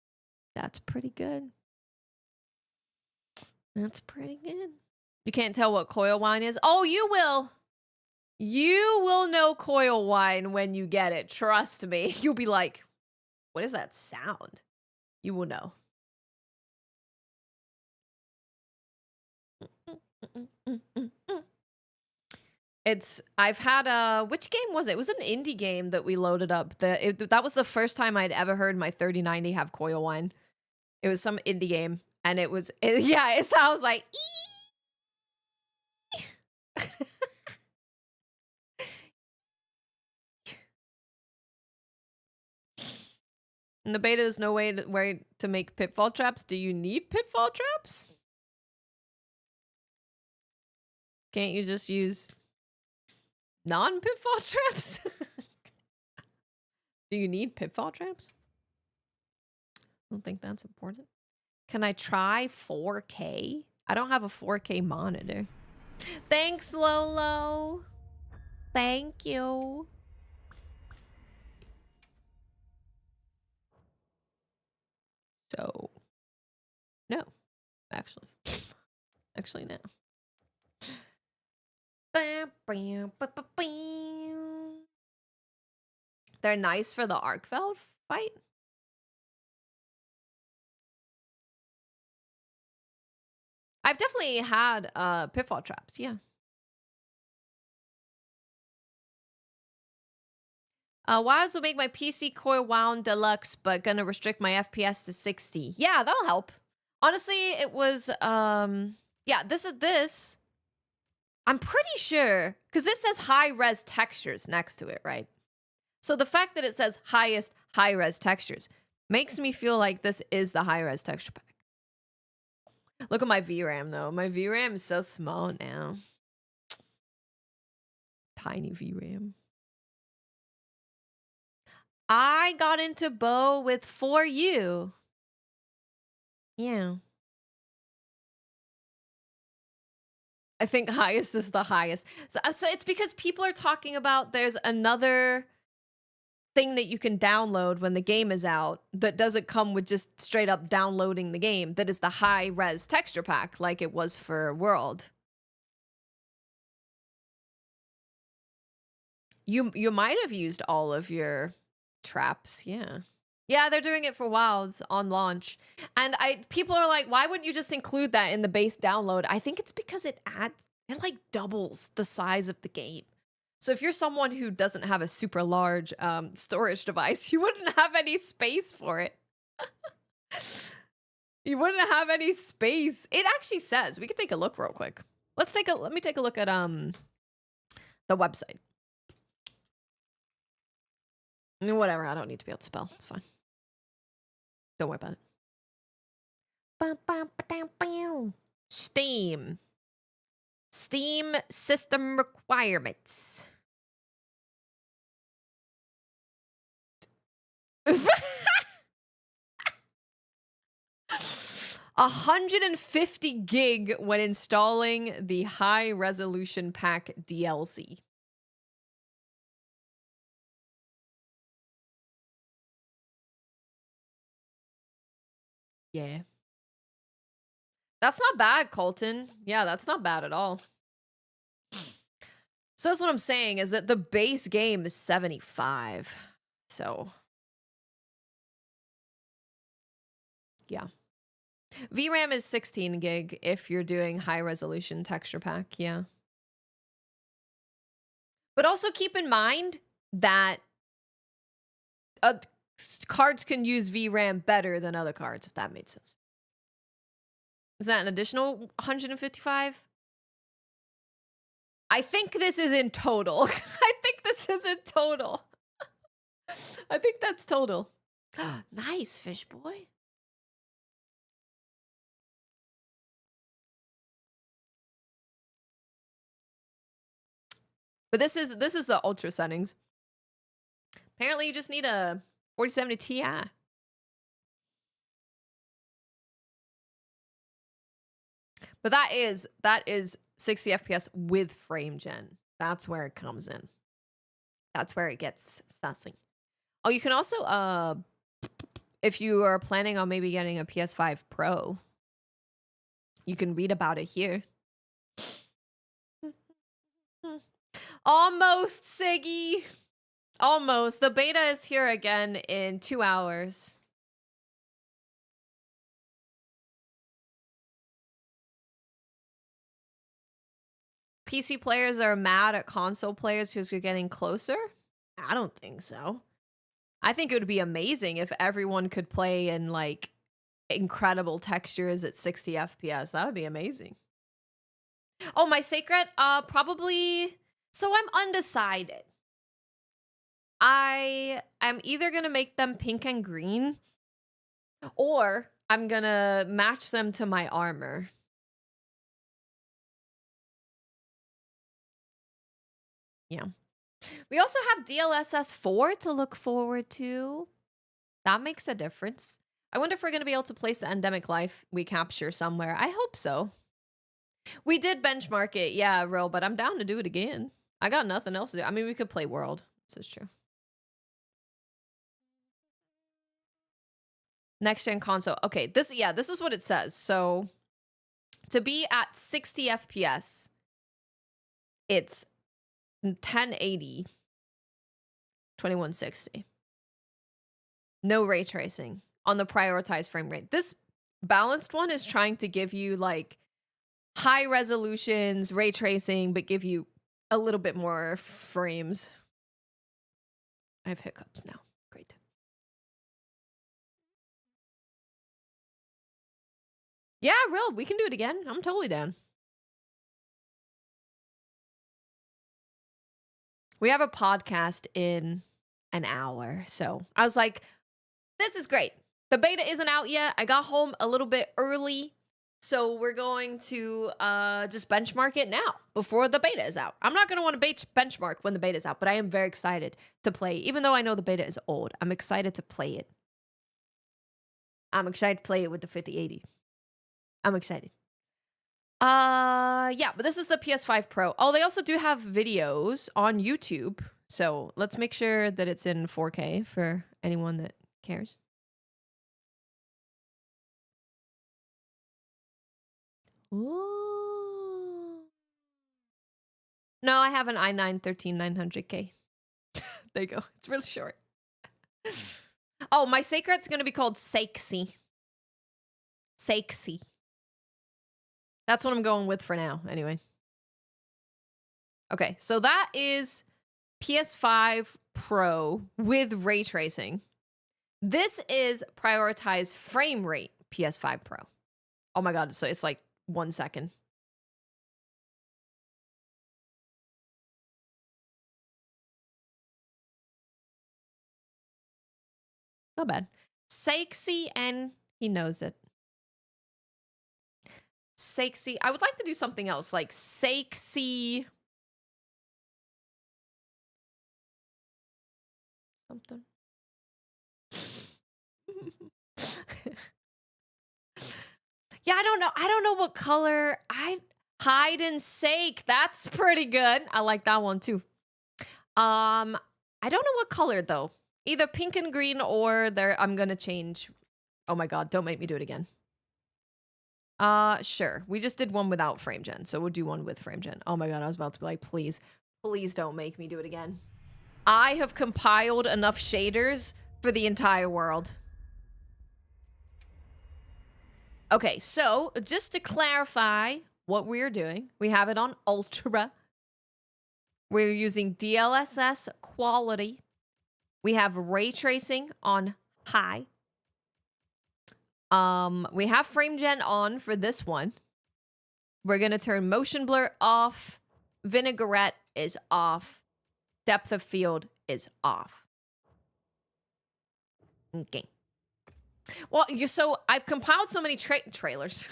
That's pretty good. That's pretty good. You can't tell what coil wine is? Oh, you will. You will know coil wine when you get it. Trust me. You'll be like, what is that sound? You will know. I've had which game was it? It was an indie game that we loaded up. That was the first time I'd ever heard my 3090 have coil wine. It was some indie game, and yeah, it sounds like In the beta, there's no way to make pitfall traps. Do you need pitfall traps? Can't you just use non-pitfall traps? Do you need pitfall traps? I don't think that's important. Can I try 4K? I don't have a 4K monitor. Thanks, Lolo. Thank you. So, no, actually. Actually, no. They're nice for the arc valve fight. I've definitely had pitfall traps, yeah. WoWs will make my PC core wound deluxe, but gonna restrict my FPS to 60. Yeah, that'll help. Honestly, it was yeah, this. I'm pretty sure, because this says high-res textures next to it, right? So the fact that it says highest high-res textures makes me feel like this is the high-res texture pack. Look at my VRAM, though. My VRAM is so small now. Tiny VRAM. I got into Bow with For You. Yeah. I think highest is the highest. So it's because people are talking about there's another thing that you can download when the game is out that doesn't come with just straight up downloading the game, that is the high res texture pack like it was for World. You might have used all of your traps, yeah. Yeah, they're doing it for WoWs on launch. And people are like, why wouldn't you just include that in the base download? I think it's because it like doubles the size of the game. So if you're someone who doesn't have a super large storage device, you wouldn't have any space for it. You wouldn't have any space. It actually says, we could take a look real quick. Let me take a look at the website. Whatever, I don't need to be able to spell. It's fine. Don't worry about it. Steam. Steam system requirements. 150 gig when installing the high resolution pack DLC. Yeah. That's not bad, Colton. Yeah, that's not bad at all. So that's what I'm saying, is that the base game is 75. So, yeah. VRAM is 16 gig if you're doing high resolution texture pack, yeah. But also keep in mind that cards can use VRAM better than other cards, if that made sense. Is that an additional 155? I think this is in total. I think this is in total. I think that's total. Nice, fish boy. But this is the ultra settings. Apparently you just need a 4070 Ti. But that is 60 FPS with frame gen. That's where it comes in. That's where it gets sussy. Oh, you can also if you are planning on maybe getting a PS5 Pro, you can read about it here. Almost, Siggy. Almost. The beta is here again in 2 hours. PC players are mad at console players because you're getting closer? I don't think so. I think it would be amazing if everyone could play in like incredible textures at 60 FPS. That would be amazing. Oh, my Sacred? Probably. So I'm undecided. I am either going to make them pink and green, or I'm going to match them to my armor. Yeah. We also have DLSS 4 to look forward to. That makes a difference. I wonder if we're going to be able to place the endemic life we capture somewhere. I hope so. We did benchmark it. Yeah, real, but I'm down to do it again. I got nothing else to do. I mean, we could play World. This is true. Next gen console. Okay, this is what it says. So to be at 60 FPS, it's 1080, 2160. No ray tracing on the prioritized frame rate. This balanced one is trying to give you like high resolutions, ray tracing, but give you a little bit more frames. I have hiccups now. Great. Yeah, real. We can do it again. I'm totally down. We have a podcast in an hour. So I was like, this is great. The beta isn't out yet. I got home a little bit early. So we're going to just benchmark it now before the beta is out. I'm not going to want to benchmark when the beta is out, but I am very excited to play. Even though I know the beta is old, I'm excited to play it. I'm excited to play it with the 5080. I'm excited. Yeah, but this is the PS5 Pro. Oh, they also do have videos on YouTube. So let's make sure that it's in 4K for anyone that cares. Ooh. No, I have an i9 13900K. There you go. It's really short. Oh, my sacred's going to be called Sakesy. Sakesy. That's what I'm going with for now, anyway. Okay, so that is PS5 Pro with ray tracing. This is prioritized frame rate PS5 Pro. Oh my god, so it's like 1 second. Not bad. Sakesy, and he knows it. Sakesy. I would like to do something else, like Sakesy something. Yeah, I don't know. I don't know what color. Hide and Sake. That's pretty good. I like that one too. I don't know what color though. Either pink and green or I'm gonna change. Oh my god, don't make me do it again. Sure. We just did one without frame gen, so we'll do one with frame gen. Oh my god, I was about to be like, please don't make me do it again. I have compiled enough shaders for the entire world. Okay, so just to clarify what we're doing, we have it on Ultra. We're using DLSS quality. We have ray tracing on high. We have frame gen on for this one. We're going to turn motion blur off. Vinaigrette is off. Depth of field is off. Okay. Well, so I've compiled so many trailers,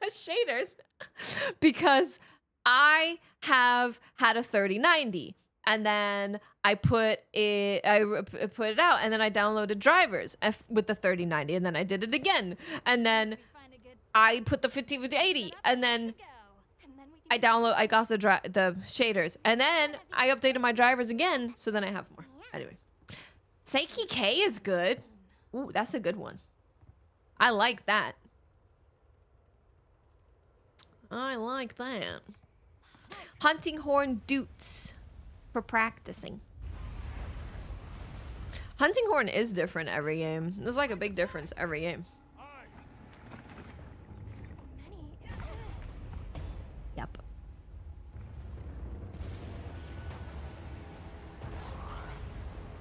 shaders, because I have had a 3090, and then I put it out, and then I downloaded drivers with the 3090, and then I did it again, and then I put the 5080, and then I got the shaders, and then I updated my drivers again, so then I have more. Anyway, Seiki K is good. Ooh, that's a good one. I like that. I like that. Hunting horn dutes for practicing. Hunting horn is different every game. There's like a big difference every game. Yep.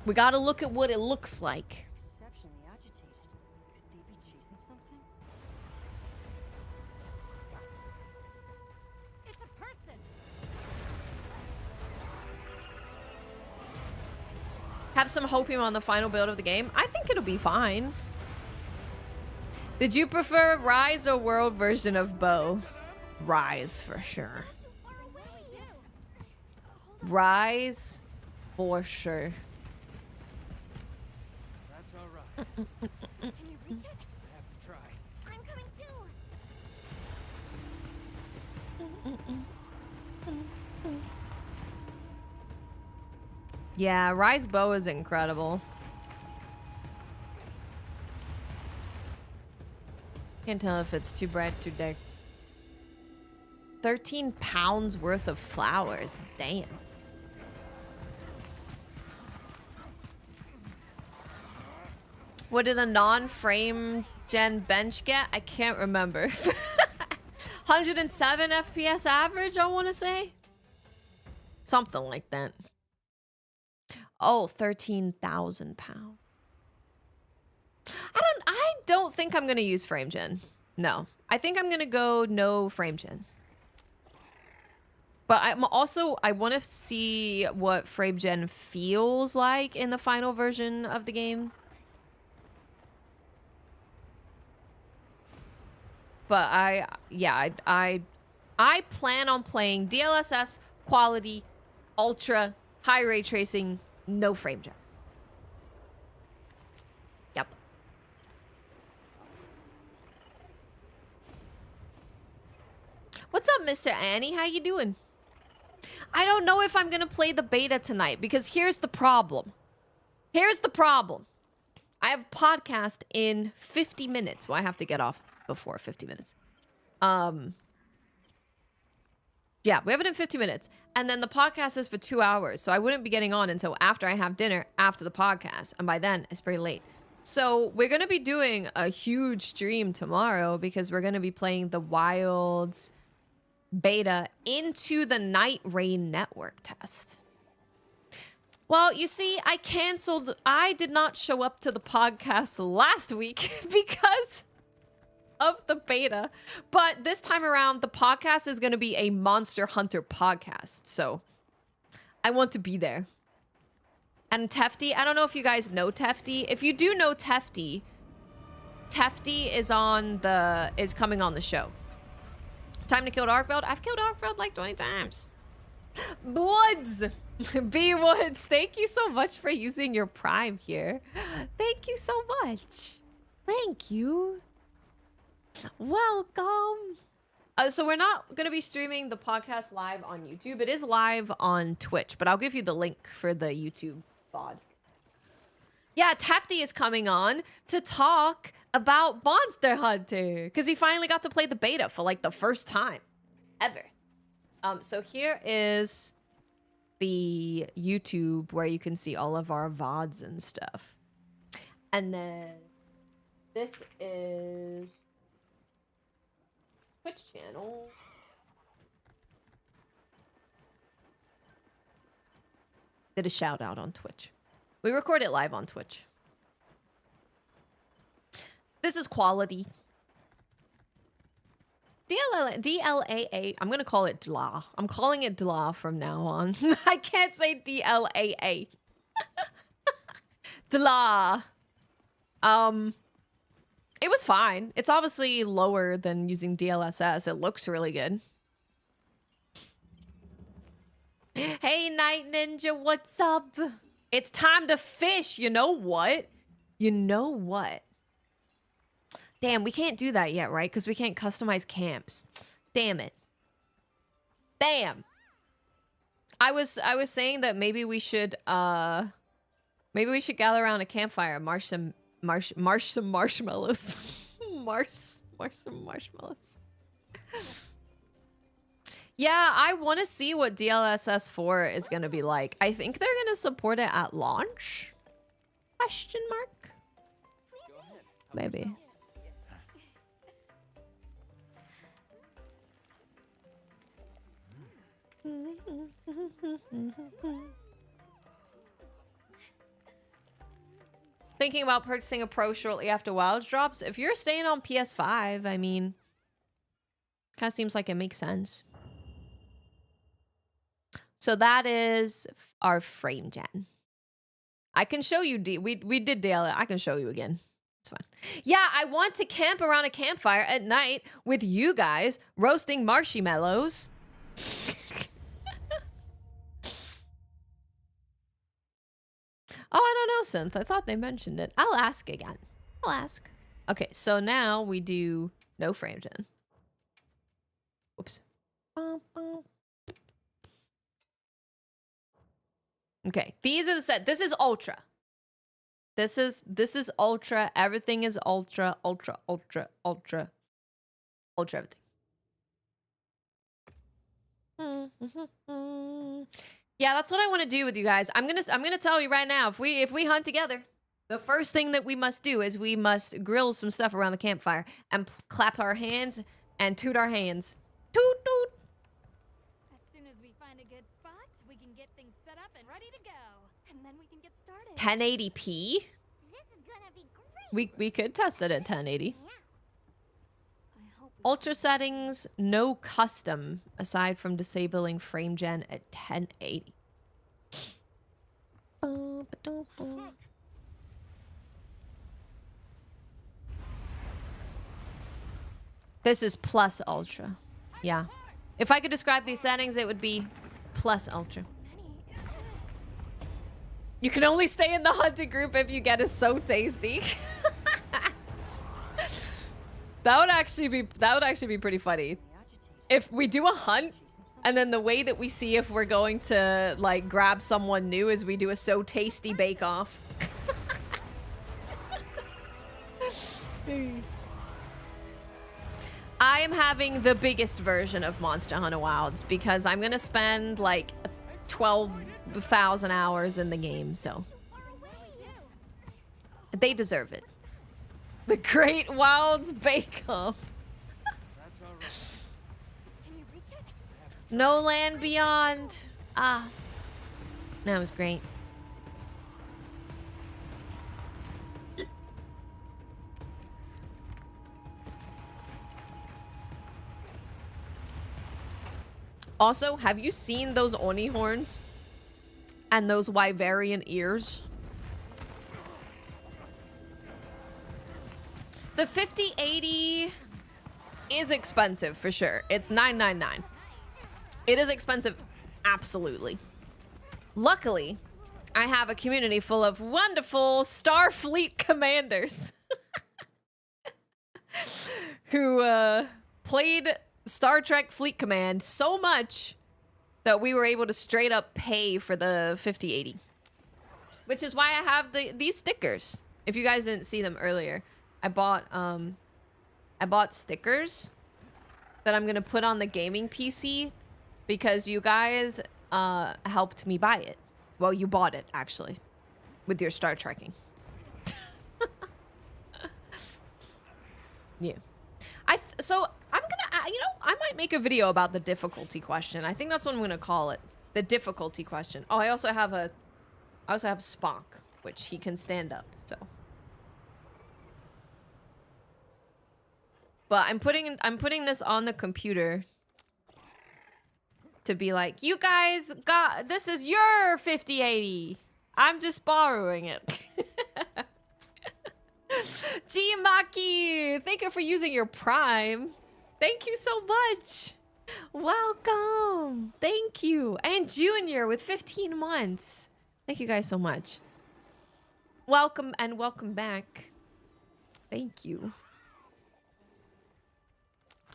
We gotta look at what it looks like. Exceptionally agitated. Could they be chasing something? It's a person. Have some hopium on the final build of the game. I think it'll be fine. Did you prefer Rise or World version of Bow? Rise for sure. Rise for sure. That's all right. Can you reach it? I have to try. I'm coming too. Yeah, Rise Bow is incredible. can't tell if it's too bright, too dark. 13 pounds worth of flowers. Damn. What did a non-frame gen bench get? I can't remember. 107 FPS average, I want to say. Something like that. Oh, 13,000 pounds. I don't think I'm going to use frame gen. No. I think I'm going to go no frame gen. But I want to see what frame gen feels like in the final version of the game. But I plan on playing DLSS, quality, ultra, high ray tracing, no frame gen. Yep. What's up, Mr. Annie? How you doing? I don't know if I'm gonna play the beta tonight because here's the problem. Here's the problem. I have a podcast in 50 minutes. Well, I have to get off before 50 minutes. Yeah, we have it in 50 minutes. And then the podcast is for 2 hours. So I wouldn't be getting on until after I have dinner after the podcast. And by then, it's pretty late. So we're going to be doing a huge stream tomorrow because we're going to be playing the Wilds beta into the Nightreign network test. Well, you see, I did not show up to the podcast last week because of the beta. But this time around, the podcast is going to be a Monster Hunter podcast. So I want to be there. And Tefty, I don't know if you guys know Tefty. If you do know Tefty, Tefty is coming on the show. Time to kill Darkfeld? I've killed Darkfeld like 20 times. Woods! B Woods, thank you so much for using your Prime here. Thank you so much. Thank you. Welcome. So we're not going to be streaming the podcast live on YouTube. It is live on Twitch, but I'll give you the link for the YouTube VOD. Yeah, Tefty is coming on to talk about Monster Hunter because he finally got to play the beta for like the first time ever. So here is the YouTube where you can see all of our VODs and stuff. And then this is Twitch channel. Did a shout out on Twitch. We record it live on Twitch. This is quality. DLAA. I'm going to call it DLAA. I'm calling it DLAA from now on. I can't say DLAA. DLAA. It was fine. It's obviously lower than using DLSS. It looks really good. Hey, Night Ninja, what's up? It's time to fish. You know what? You know what? Damn, we can't do that yet, right? Because we can't customize camps. Damn it. Damn. I was saying that maybe we should gather around a campfire and marsh some marshmallows. marsh some marshmallows. Yeah, I want to see what DLSS 4 is going to be like. I think they're going to support it at launch? Question mark? Maybe. Thinking about purchasing a Pro shortly after Wilds drops. If you're staying on PS5, I mean, kind of seems like it makes sense. So that is our frame gen. I can show you, we did DLAA. I can show you again. It's fine. Yeah, I want to camp around a campfire at night with you guys roasting marshmallows. Oh, I don't know, Synth. I thought they mentioned it. I'll ask again. I'll ask. Okay, so now we do no frame gen. Oops. Okay, these are the set. This is ultra. This is ultra. Everything is ultra, ultra, ultra, ultra. Ultra everything. Yeah, that's what I want to do with you guys. I'm gonna tell you right now, if we hunt together, the first thing that we must do is we must grill some stuff around the campfire and clap our hands and toot our hands. Toot toot. As soon as we find a good spot, we can get things set up and ready to go. And then we can get started. 1080p. This is gonna be great. We could test it at 1080. Yeah. I hope we Ultra settings, no custom, aside from disabling frame gen at 1080. This is plus ultra. Yeah. If I could describe these settings, it would be plus ultra. You can only stay in the hunting group if you get it so tasty. That would actually be pretty funny. If we do a hunt, and then the way that we see if we're going to like grab someone new is we do a so tasty bake off. I am having the biggest version of Monster Hunter Wilds because I'm gonna spend like 12,000 hours in the game, so they deserve it. The Great Wilds Bake Off. That's all right. Can you reach it? No Land Beyond. Ah, that was great. Also, have you seen those Oni horns? And those Wyverian ears? The 5080 is expensive for sure. It's $999. It is expensive, absolutely. Luckily, I have a community full of wonderful Starfleet commanders who played Star Trek Fleet Command so much that we were able to straight up pay for the 5080. Which is why I have these stickers. If you guys didn't see them earlier, I bought stickers that I'm gonna put on the gaming PC because you guys helped me buy it. Well, you bought it actually with your Star Trekking. Yeah. So I'm gonna, you know, I might make a video about the difficulty question. I think that's what I'm gonna call it, the difficulty question. Oh, I also have Spock, which he can stand up. So, but I'm putting this on the computer to be like, you guys got this is your 5080. I'm just borrowing it. G Maki, thank you for using your Prime. Thank you so much. Welcome. Thank you. And Junior with 15 months. Thank you guys so much. Welcome and welcome back. Thank you.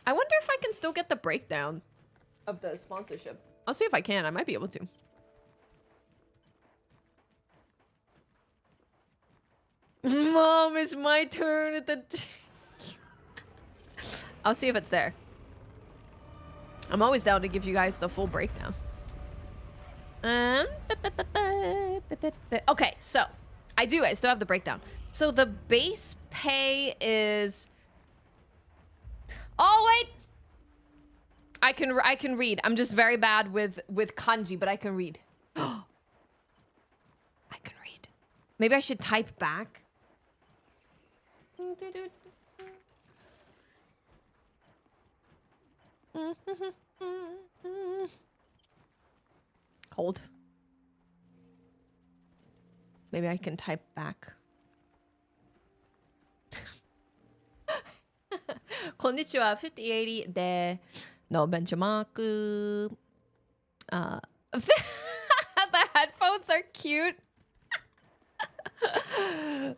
I wonder if I can still get the breakdown of the sponsorship. I'll see if I can. I might be able to. Mom, it's my turn at the... I'll see if it's there. I'm always down to give you guys the full breakdown. Okay, so I still have the breakdown. So the base pay is... Oh, wait! I can read. I'm just very bad with kanji, but I can read. I can read. Maybe I should type back. Hold. Maybe I can type back. Konnichiwa, 5080 de no benchmark. The headphones are cute.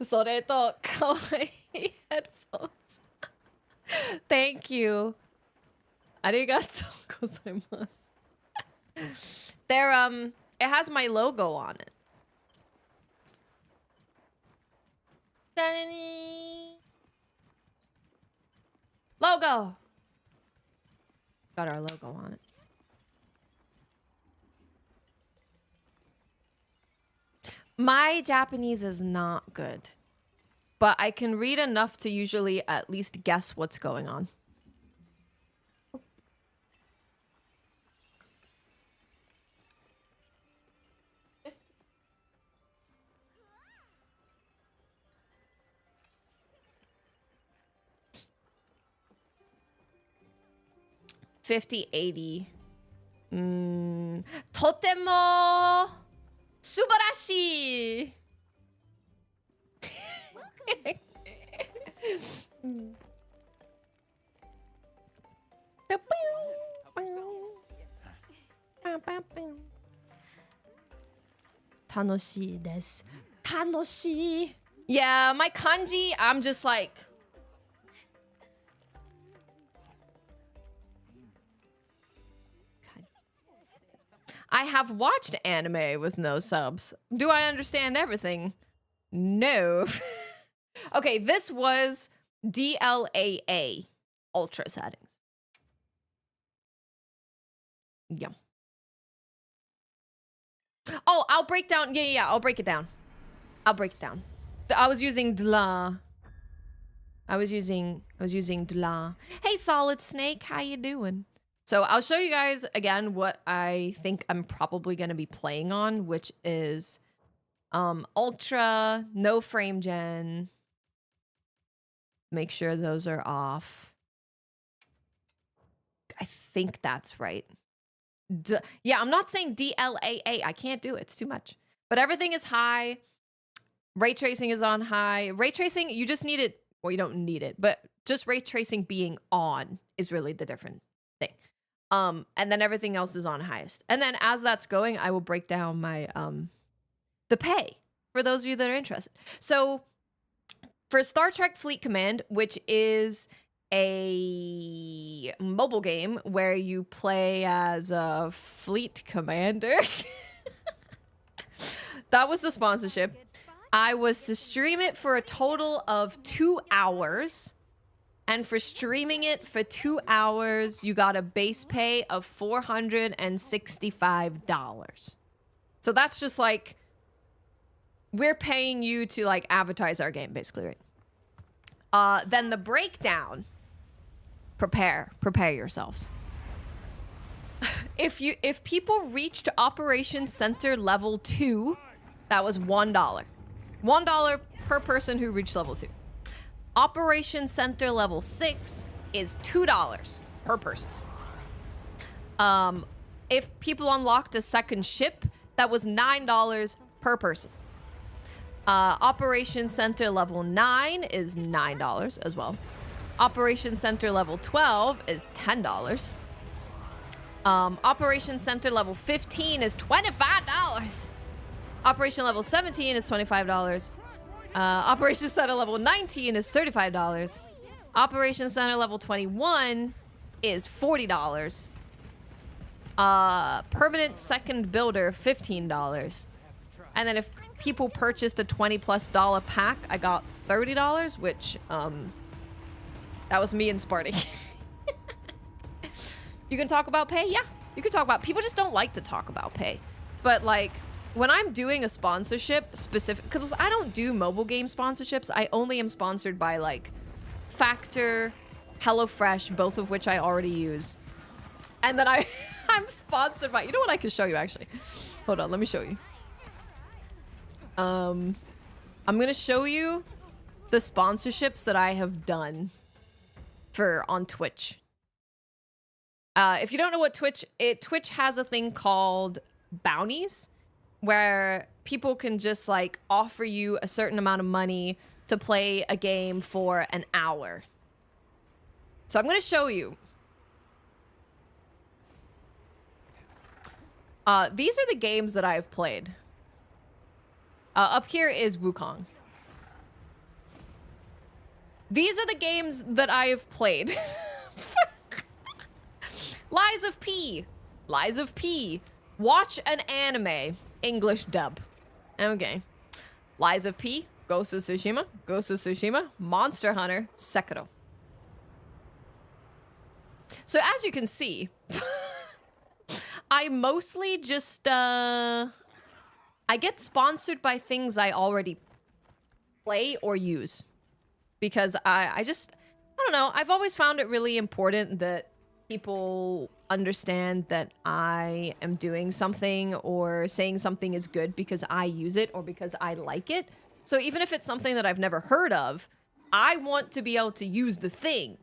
それと可愛い headphones. Thank you. ありがとうございます. They're it has my logo on it. Logo. Got our logo on it. My Japanese is not good, but I can read enough to usually at least guess what's going on. $50.80. とても素晴らしい。楽しいです。楽しい。Yeah, my kanji, I'm just like... I have watched anime with no subs. Do I understand everything? No. Okay, this was DLAA ultra settings. Yeah. Oh, I'll break down. Yeah, I'll break it down. I'll break it down. I was using DLAA. I was using DLAA. Hey, Solid Snake, how you doing? So I'll show you guys again what I think I'm probably going to be playing on, which is ultra, no frame gen. Make sure those are off. I think that's right. Yeah, I'm not saying DLAA. I can't do it. It's too much. But everything is high. Ray tracing is on high. Ray tracing, you just need it. Well, you don't need it, but just ray tracing being on is really the different thing. And then everything else is on highest. And then as that's going, I will break down my the pay for those of you that are interested. So for Star Trek Fleet Command, which is a mobile game where you play as a fleet commander. That was the sponsorship. I was to stream it for a total of 2 hours. And for streaming it for 2 hours, you got a base pay of $465. So that's just like, we're paying you to like advertise our game, basically, right? Then the breakdown, prepare yourselves. If people reached Operation Center level 2, that was $1. $1 per person who reached level 2. Operation Center level 6 is $2 per person. If people unlocked a second ship, that was $9 per person. Operation Center level 9 is $9 as well. Operation Center level 12 is $10. Operation Center level 15 is $25. Operation level 17 is $25. Operation Center level 19 is $35. Operation Center level 21 is $40. Permanent second builder, $15. And then if people purchased a $20+ pack, I got $30, which, that was me and Sparty. You can talk about pay? Yeah, you can talk about, people just don't like to talk about pay. But like, when I'm doing a sponsorship specific, because I don't do mobile game sponsorships, I only am sponsored by like Factor, HelloFresh, both of which I already use. And then I'm sponsored by, you know what I can show you actually? Hold on, let me show you. I'm gonna show you the sponsorships that I have done on Twitch. If you don't know what Twitch has a thing called bounties, where people can just like offer you a certain amount of money to play a game for an hour. So I'm gonna show you. These are the games that I've played. Up here is Wukong. These are the games that I have played. Lies of P. Lies of P. Watch an anime. English dub. Okay. Lies of P. Ghost of Tsushima. Ghost of Tsushima. Monster Hunter. Sekiro. So as you can see, I mostly just, I get sponsored by things I already play or use. Because I don't know, I've always found it really important that people understand that I am doing something or saying something is good because I use it or because I like it. So even if it's something that I've never heard of, I want to be able to use the thing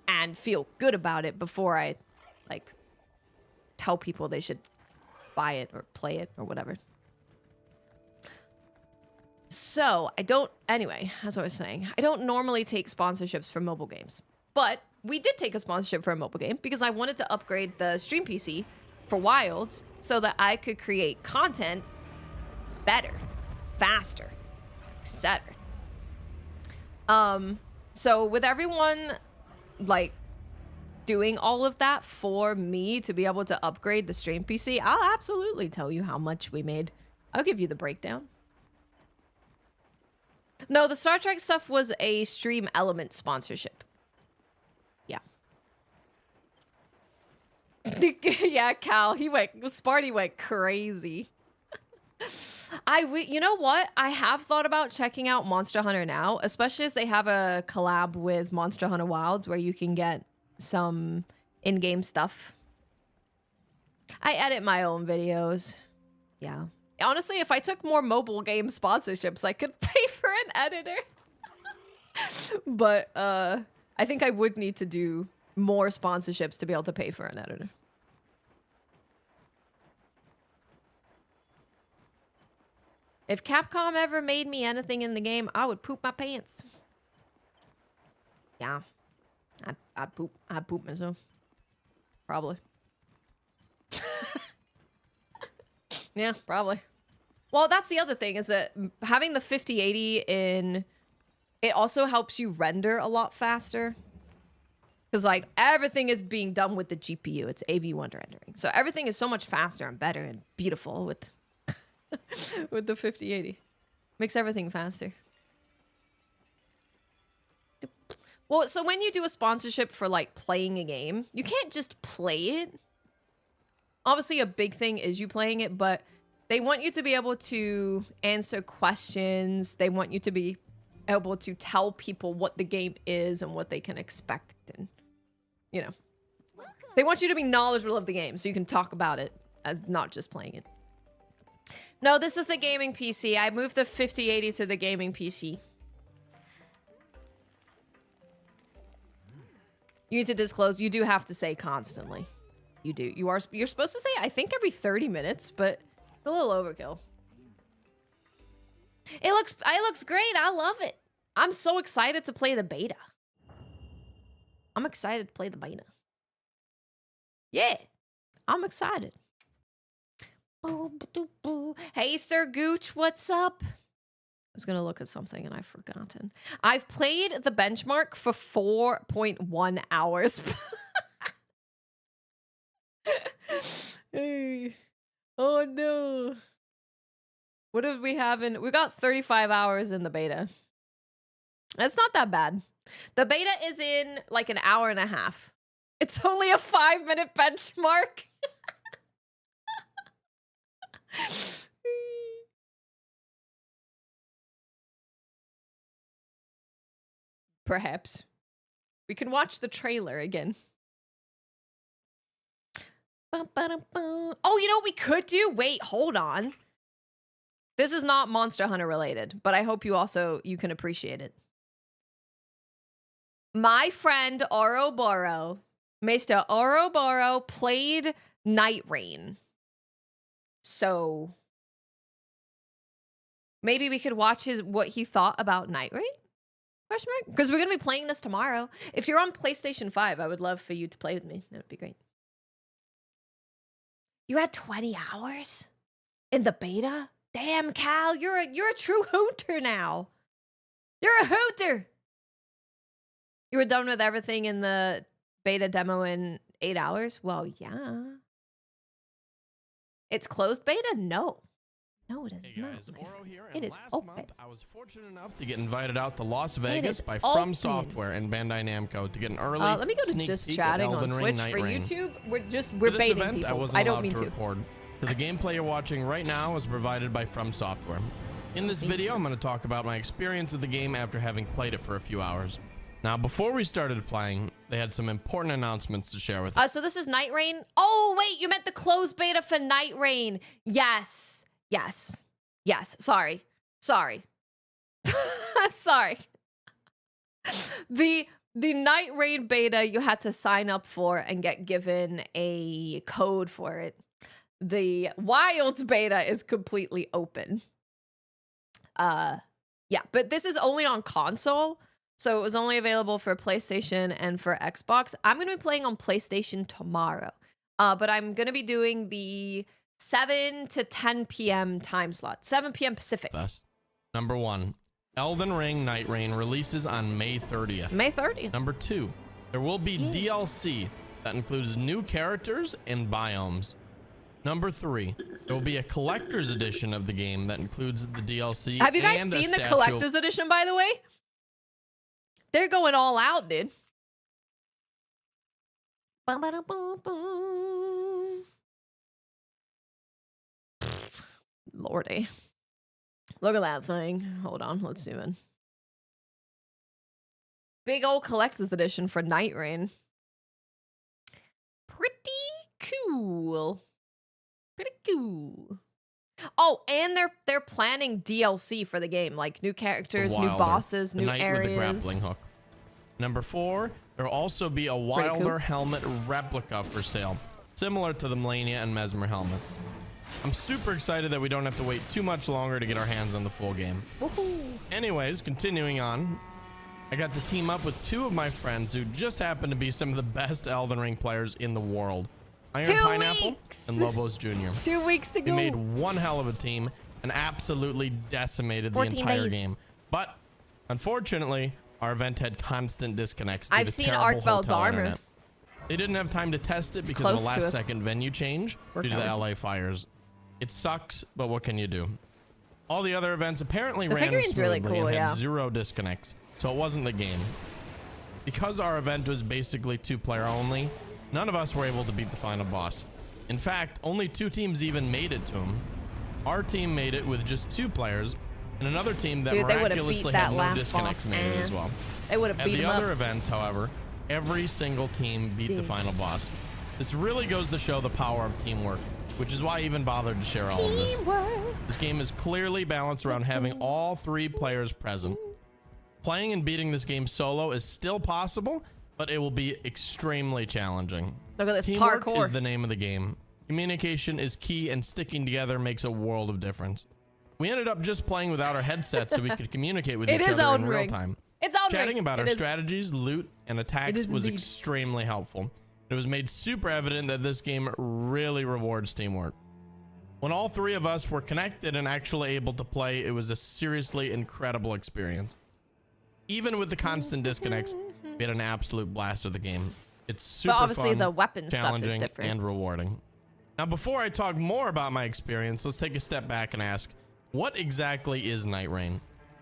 and feel good about it before I, like, tell people they should buy it or play it or whatever. So, anyway, as I was saying, I don't normally take sponsorships for mobile games. But we did take a sponsorship for a mobile game because I wanted to upgrade the stream PC for Wilds so that I could create content better, faster, etc. So with everyone, like, doing all of that for me to be able to upgrade the stream PC, I'll absolutely tell you how much we made. I'll give you the breakdown. No, the Star Trek stuff was a Stream Element sponsorship. Yeah. Yeah, Cal, Sparty went crazy. You know what? I have thought about checking out Monster Hunter now, especially as they have a collab with Monster Hunter Wilds where you can get some in-game stuff. I edit my own videos. Yeah. Honestly, if I took more mobile game sponsorships, I could pay for an editor. But I think I would need to do more sponsorships to be able to pay for an editor. If Capcom ever made me anything in the game, I would poop my pants. Yeah. I'd poop myself. Probably. Yeah, probably. Well, that's the other thing, is that having the 5080 in, it also helps you render a lot faster. Because, like, everything is being done with the GPU. It's AV1 rendering. So everything is so much faster and better and beautiful with, with the 5080. Makes everything faster. Well, so when you do a sponsorship for, like, playing a game, you can't just play it. Obviously, a big thing is you playing it, but they want you to be able to answer questions. They want you to be able to tell people what the game is and what they can expect. And, you know, they want you to be knowledgeable of the game so you can talk about it as not just playing it. No, this is the gaming PC. I moved the 5080 to the gaming PC. You need to disclose. You do have to say constantly. You do. You're supposed to say, I think, every 30 minutes, but it's a little overkill. It looks great. I love it. I'm so excited to play the beta. I'm excited to play the beta. Yeah. I'm excited. Hey, Sir Gooch, what's up? I was going to look at something and I've forgotten. I've played the benchmark for 4.1 hours. Hey. Oh no. What did we have in? We got 35 hours in the beta. That's not that bad. The beta is in like an hour and a half. It's only a 5-minute benchmark. Perhaps. We can watch the trailer again. Oh, you know what we could do? Wait, hold on. This is not Monster Hunter related, but I hope you can appreciate it. My friend Ouroboros, Mr. Ouroboros, played Nightreign. So maybe we could watch what he thought about Nightreign? Question mark? Because we're going to be playing this tomorrow. If you're on PlayStation 5, I would love for you to play with me. That would be great. You had 20 hours in the beta? Damn, Cal, you're a true hooter now. You're a hooter. You were done with everything in the beta demo in 8 hours? Well, yeah. It's closed beta? No. No, it is Hey not. guys, my Oro friend. here, It and is last open. month I was fortunate enough to get invited out to Las Vegas is by open. From Software and Bandai Namco to get an early Let me go to sneak just peek at chatting on Elden Ring Twitch for Nightreign. YouTube. We're For this baiting event, I people. wasn't I don't allowed mean to to. record, so the gameplay you're watching right now is provided by From Software. In this Me video, too. I'm going to talk about my experience with the game after having played it for a few hours. Now, before we started playing, they had some important announcements to share with us. So this is Nightreign. Oh wait, you meant the closed beta for Nightreign. Yes. Sorry. Sorry. The Nightreign beta you had to sign up for and get given a code for it. The Wilds beta is completely open. Yeah, but this is only on console. So it was only available for PlayStation and for Xbox. I'm going to be playing on PlayStation tomorrow. But I'm going to be doing the 7 to 10 p.m. time slot. 7 p.m. Pacific. Thus, number 1, Elden Ring Nightreign releases on May 30th. May 30th. Number 2, there will be DLC that includes new characters and biomes. Number 3, there will be a collector's edition of the game that includes the DLC. Have you guys and a seen the statue of- collector's edition, by the way? They're going all out, dude. Ba-ba-da-boom-boom. Lordy. Look at that thing. Hold on, let's zoom in. Big old collector's edition for Nightreign. Pretty cool. Pretty cool. Oh, and they're planning DLC for the game, like new characters, new Wilder, bosses, the new knight areas. with the grappling hook. Number 4, there will also be a Wilder helmet replica for sale, similar to the Melania and Mesmer helmets. I'm super excited that we don't have to wait too much longer to get our hands on the full game. Woohoo. Anyways, continuing on, I got to team up with 2 of my friends who just happen to be some of the best Elden Ring players in the world. Iron 2 Pineapple weeks. and Lobos Jr. 2 weeks to We go. made one hell of a team and absolutely decimated the 14 entire days. game. But unfortunately, our event had constant disconnects. due I've to seen terrible Arkveld's hotel armor. internet. They didn't have time to test it because of close a to a last-second venue change due to the workout. LA fires. It sucks, but what can you do? All the other events apparently The ran figurine's really smoothly cool, and had yeah. 0 disconnects, so it wasn't the game. Because our event was basically 2-player only, none of us were able to beat the final boss. In fact, only 2 teams even made it to him. Our team made it with just 2 players, and another team that Dude, they would have beat miraculously that had no last disconnects boss made it as well. ass. They would have At beat the him other up. events, however, every single team beat the final boss. This really goes to show the power of teamwork, which is why I even bothered to share all of this. Teamwork. This game is clearly balanced around having all 3 players present. Playing and beating this game solo is still possible, but it will be extremely challenging. Look at this Teamwork parkour. is the name of the game. Communication is key, and sticking together makes a world of difference. We ended up just playing without our headsets so we could communicate with It each is other in Elden real Ring. time. It's Elden Chatting Ring. about It our is. strategies, loot, and attacks is was indeed. extremely helpful. It was made super evident that this game really rewards teamwork. When all 3 of us were connected and actually able to play, it was a seriously incredible experience. Even with the constant disconnects, we had an absolute blast with the game. It's super But obviously fun, the weapon stuff is challenging, different. and rewarding. Now, before I talk more about my experience, let's take a step back and ask, what exactly is Nightreign?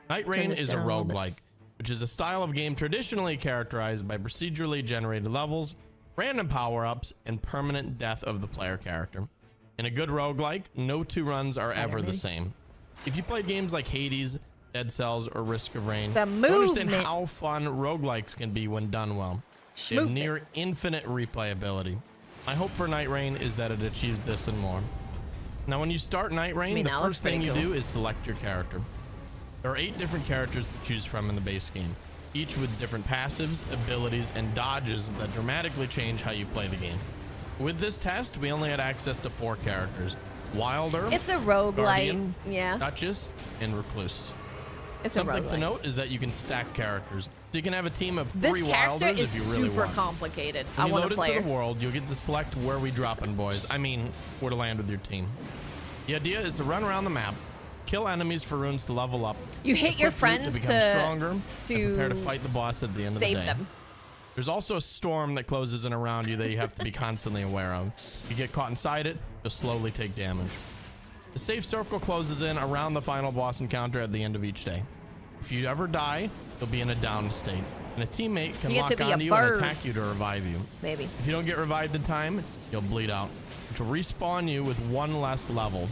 Nightreign this is a down a little bit. roguelike, which is a style of game traditionally characterized by procedurally generated levels, random power-ups, and permanent death of the player character. In a good roguelike, no 2 runs are ever the same. If you played games like Hades, Dead Cells, or Risk of Rain, The you understand movement. how fun roguelikes can be when done well. They have Schmoovement. near infinite replayability. My hope for Nightreign is that it achieves this and more. Now, when you start Nightreign, mean, the that looks first thing pretty you cool. do is select your character. There are 8 different characters to choose from in the base game, each with different passives, abilities, and dodges that dramatically change how you play the game. With this test, we only had access to 4 characters: Wilder, It's a roguelite. Guardian, Yeah. Duchess, and Recluse. It's a Something roguelite. to note is that you can stack characters. So you can have a team of 3 This character Wilders is if you really super want. complicated. When I you want load to play into her. the world, you'll get to select where we dropping, boys. I mean, where to land with your team. The idea is to run around the map, kill enemies for runes to level up. You hit your equip loot friends to become stronger, and prepare to to fight the boss at the end of the save day. them. There's also a storm that closes in around you that you have to be constantly aware of. If you get caught inside it, you'll slowly take damage. The safe circle closes in around the final boss encounter at the end of each day. If you ever die, you'll be in a down state, and a teammate can You get lock to be a onto you and bird. attack you to revive you. Maybe. If you don't get revived in time, you'll bleed out, which will respawn you with one less level.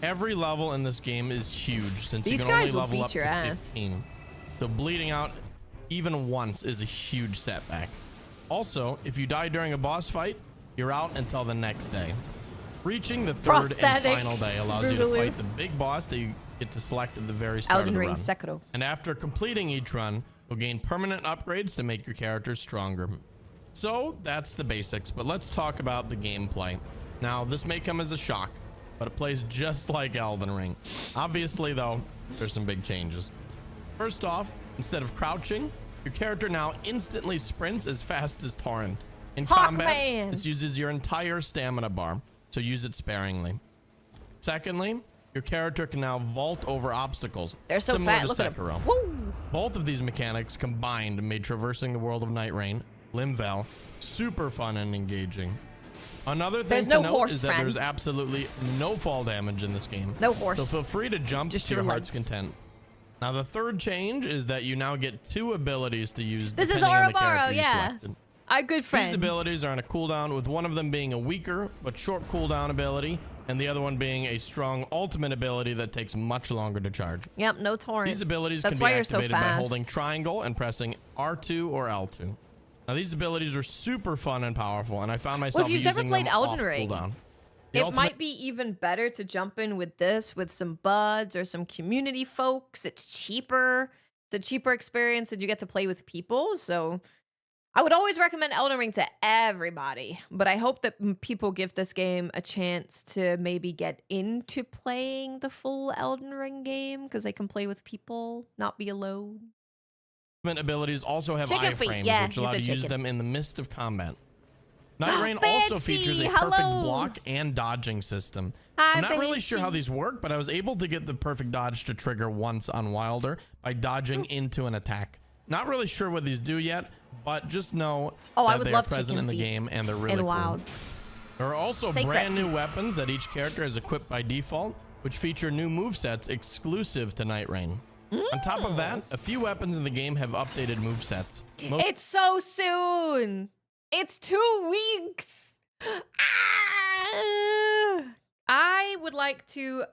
Every level in this game is huge since These you can only guys will level beat up your to ass. 15. So bleeding out even once is a huge setback. Also, if you die during a boss fight, you're out until the next day. Reaching the third and Prosthetic. final day allows you to Brutally. fight the big boss that you get to select at the very start Elden of the Ring run. Sekiro. And after completing each run, you'll gain permanent upgrades to make your characters stronger. So that's the basics, but let's talk about the gameplay. Now, this may come as a shock, but it plays just like Elden Ring. Obviously, though, there's some big changes. First off, instead of crouching, your character now instantly sprints as fast as Torrent. In combat, Hawkman. this uses your entire stamina bar, so use it sparingly. Secondly, your character can now vault over obstacles, They're so similar fat. to Look at Sekiro. them. Woo! Both of these mechanics combined made traversing the world of Nightreign, Limvel, super fun and engaging. Another thing There's to no note horse, is that friend. there's absolutely no fall damage in this game. No horse. So feel free to jump Just to your your heart's legs. content. Now the third change is that you now get 2 abilities to use. This is depending on the Ouroboros, character you yeah. selected. Our good These friend. abilities are on a cooldown, with one of them being a weaker but short cooldown ability, and the other one being a strong ultimate ability that takes much longer to charge. Yep, no torrent. These abilities That's can why be you're so activated by fast. holding triangle and pressing R2 or L2. Now these abilities are super fun and powerful, and I found myself if you've never using played them Elden off Ring, cooldown. The It ultimate- might be even better to jump in with this with some buds or some community folks. It's cheaper. It's a cheaper experience and you get to play with people. So I would always recommend Elden Ring to everybody. But I hope that people give this game a chance to maybe get into playing the full Elden Ring game because they can play with people, not be alone. abilities also have Chicken feet, iframes, yeah, which you allow said to use chicken. them in the midst of combat. Nightreign also Banshee, features a perfect hello. block and dodging system. Hi, I'm not really sure how Banshee. these work, but I was able to get the perfect dodge to trigger once on Wilder by dodging into an attack. Not really sure what these do yet, but just know Oh, I that would they love are present chicken in the feet game and they're really and cool. wilds. There are also Sacred brand new feet. weapons that each character is equipped by default, which feature new movesets exclusive to Nightreign. On top of that, a few weapons in the game have updated movesets. It's so soon. It's 2 weeks. Ah! I would like to.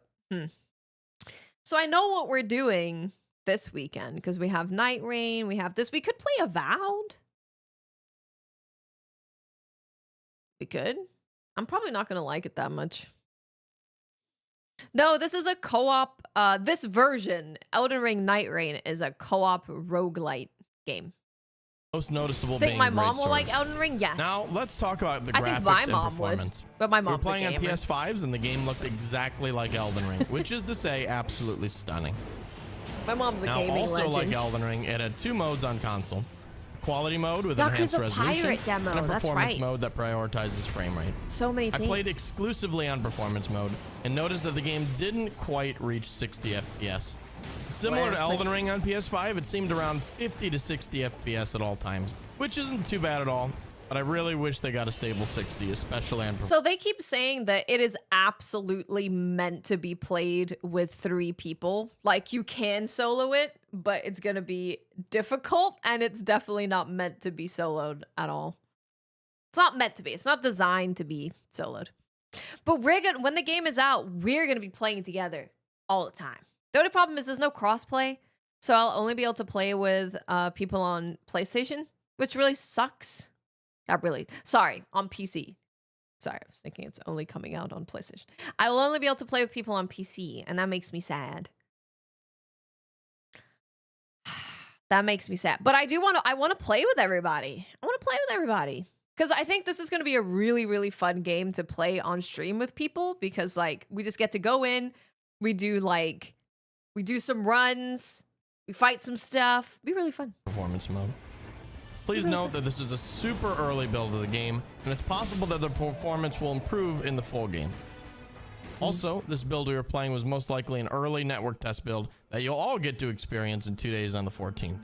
So I know what we're doing this weekend because we have Nightreign. We have this. We could play Avowed. We could. I'm probably not going to like it that much. No, this is a co-op. This version, Elden Ring Nightreign, is a co-op roguelite game. Most noticeable Think being my mom Great will like Sword. Elden Ring? Yes. Now let's talk about the I graphics think my and mom would, performance. but my We were mom's a playing on gamer. PS5s and the game looked exactly like Elden Ring, which is to say, absolutely stunning. My mom's a Now, gaming also legend. like Elden Ring, it had 2 modes on console: quality mode with Yakuza enhanced resolution, Pirate demo, and a that's performance right. mode that prioritizes frame rate. So many I things. played exclusively on performance mode and noticed that the game didn't quite reach 60 FPS. Similar to Well, Elden Ring on PS5, it seemed around 50 to 60 FPS at all times, which isn't too bad at all, but I really wish they got a stable 60, especially on performance. So they keep saying that it is absolutely meant to be played with 3 people. Like you can solo it, but it's going to be difficult and it's definitely not meant to be soloed at all. It's not meant to be. It's not designed to be soloed. But we're going to when the game is out, we're going to be playing together all the time. The only problem is there's no crossplay, so I'll only be able to play with people on PlayStation, which really sucks. Not really. Sorry, on PC. Sorry, I was thinking it's only coming out on PlayStation. I will only be able to play with people on PC, and that makes me sad. That makes me sad. But I want to play with everybody. I want to play with everybody. Because I think this is going to be a really, really fun game to play on stream with people. Because, like, we just get to go in. We do some runs. We fight some stuff. Be really fun. Performance mode. Please note that this is a super early build of the game, and it's possible that the performance will improve in the full game. Also, this build we were playing was most likely an early network test build that you'll all get to experience in 2 days on the 14th.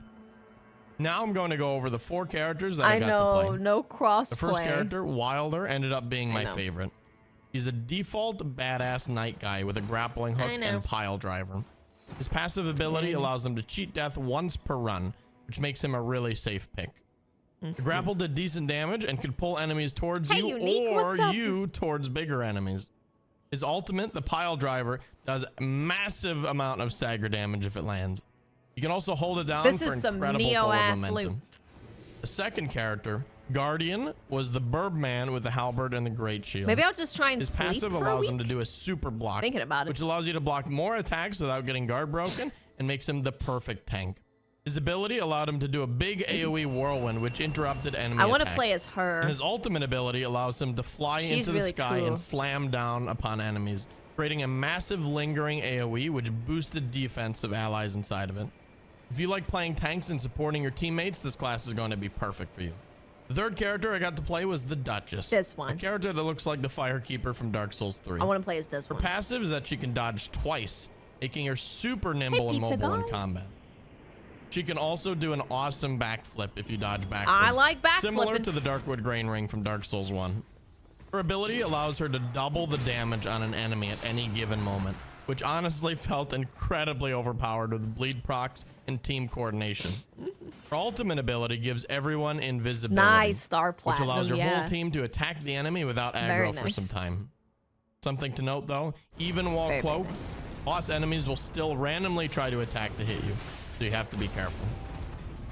Now I'm going to go over the 4 characters that I got to play. No crossplay. The first character, Wilder, ended up being my know. favorite. He's a default badass knight guy with a grappling hook I know. and pile driver. His passive ability allows him to cheat death once per run, which makes him a really safe pick. The grapple did decent damage and could pull enemies towards Hey, you Unique, or what's up? you towards bigger enemies. His ultimate, the pile driver, does a massive amount of stagger damage if it lands. You can also hold it down This for is some incredible forward Neo-ass momentum. loot. The second character, Guardian, was the burb man with the halberd and the great shield. Maybe I'll just try and His sleep passive for a allows week. him to do a super block, Thinking about it. which allows you to block more attacks without getting guard broken and makes him the perfect tank. His ability allowed him to do a big AoE whirlwind, which interrupted enemy I want to attacks. play as her. And his ultimate ability allows him to fly She's into the really sky cool. and slam down upon enemies, creating a massive lingering AoE, which boosted defense of allies inside of it. If you like playing tanks and supporting your teammates, this class is going to be perfect for you. The third character I got to play was the Duchess. This one. A character that looks like the Firekeeper from Dark Souls 3. I want to play as this Her one. passive is that she can dodge twice, making her super nimble and pizza mobile in guy. combat. She can also do an awesome backflip if you dodge backwards. I like Similar backflipping. to the Darkwood Grain Ring from Dark Souls 1. Her ability allows her to double the damage on an enemy at any given moment, which honestly felt incredibly overpowered with bleed procs and team coordination. Her ultimate ability gives everyone invisibility, Nice Star which Platinum. allows her yeah. whole team to attack the enemy without Very aggro for nice. some time. Something to note though, even while Very, very cloaked, nice. boss enemies will still randomly try to attack to hit you, so you have to be careful.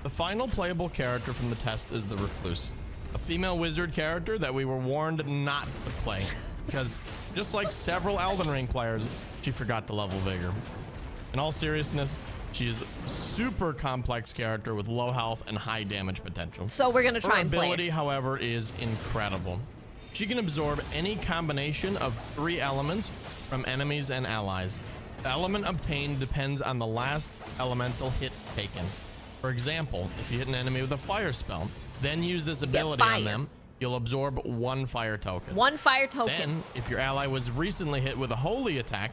The final playable character from the test is the Recluse, a female wizard character that we were warned not to play, because just like several Elden Ring players, she forgot to level Vigor. In all seriousness, she is a super complex character with low health and high damage potential. So we're gonna try Her and play. ability, however, is incredible. She can absorb any combination of 3 elements from enemies and allies. The element obtained depends on the last elemental hit taken. For example, if you hit an enemy with a fire spell, then use this ability fire. on them, you'll absorb 1 fire token. 1 fire token. Then, if your ally was recently hit with a holy attack,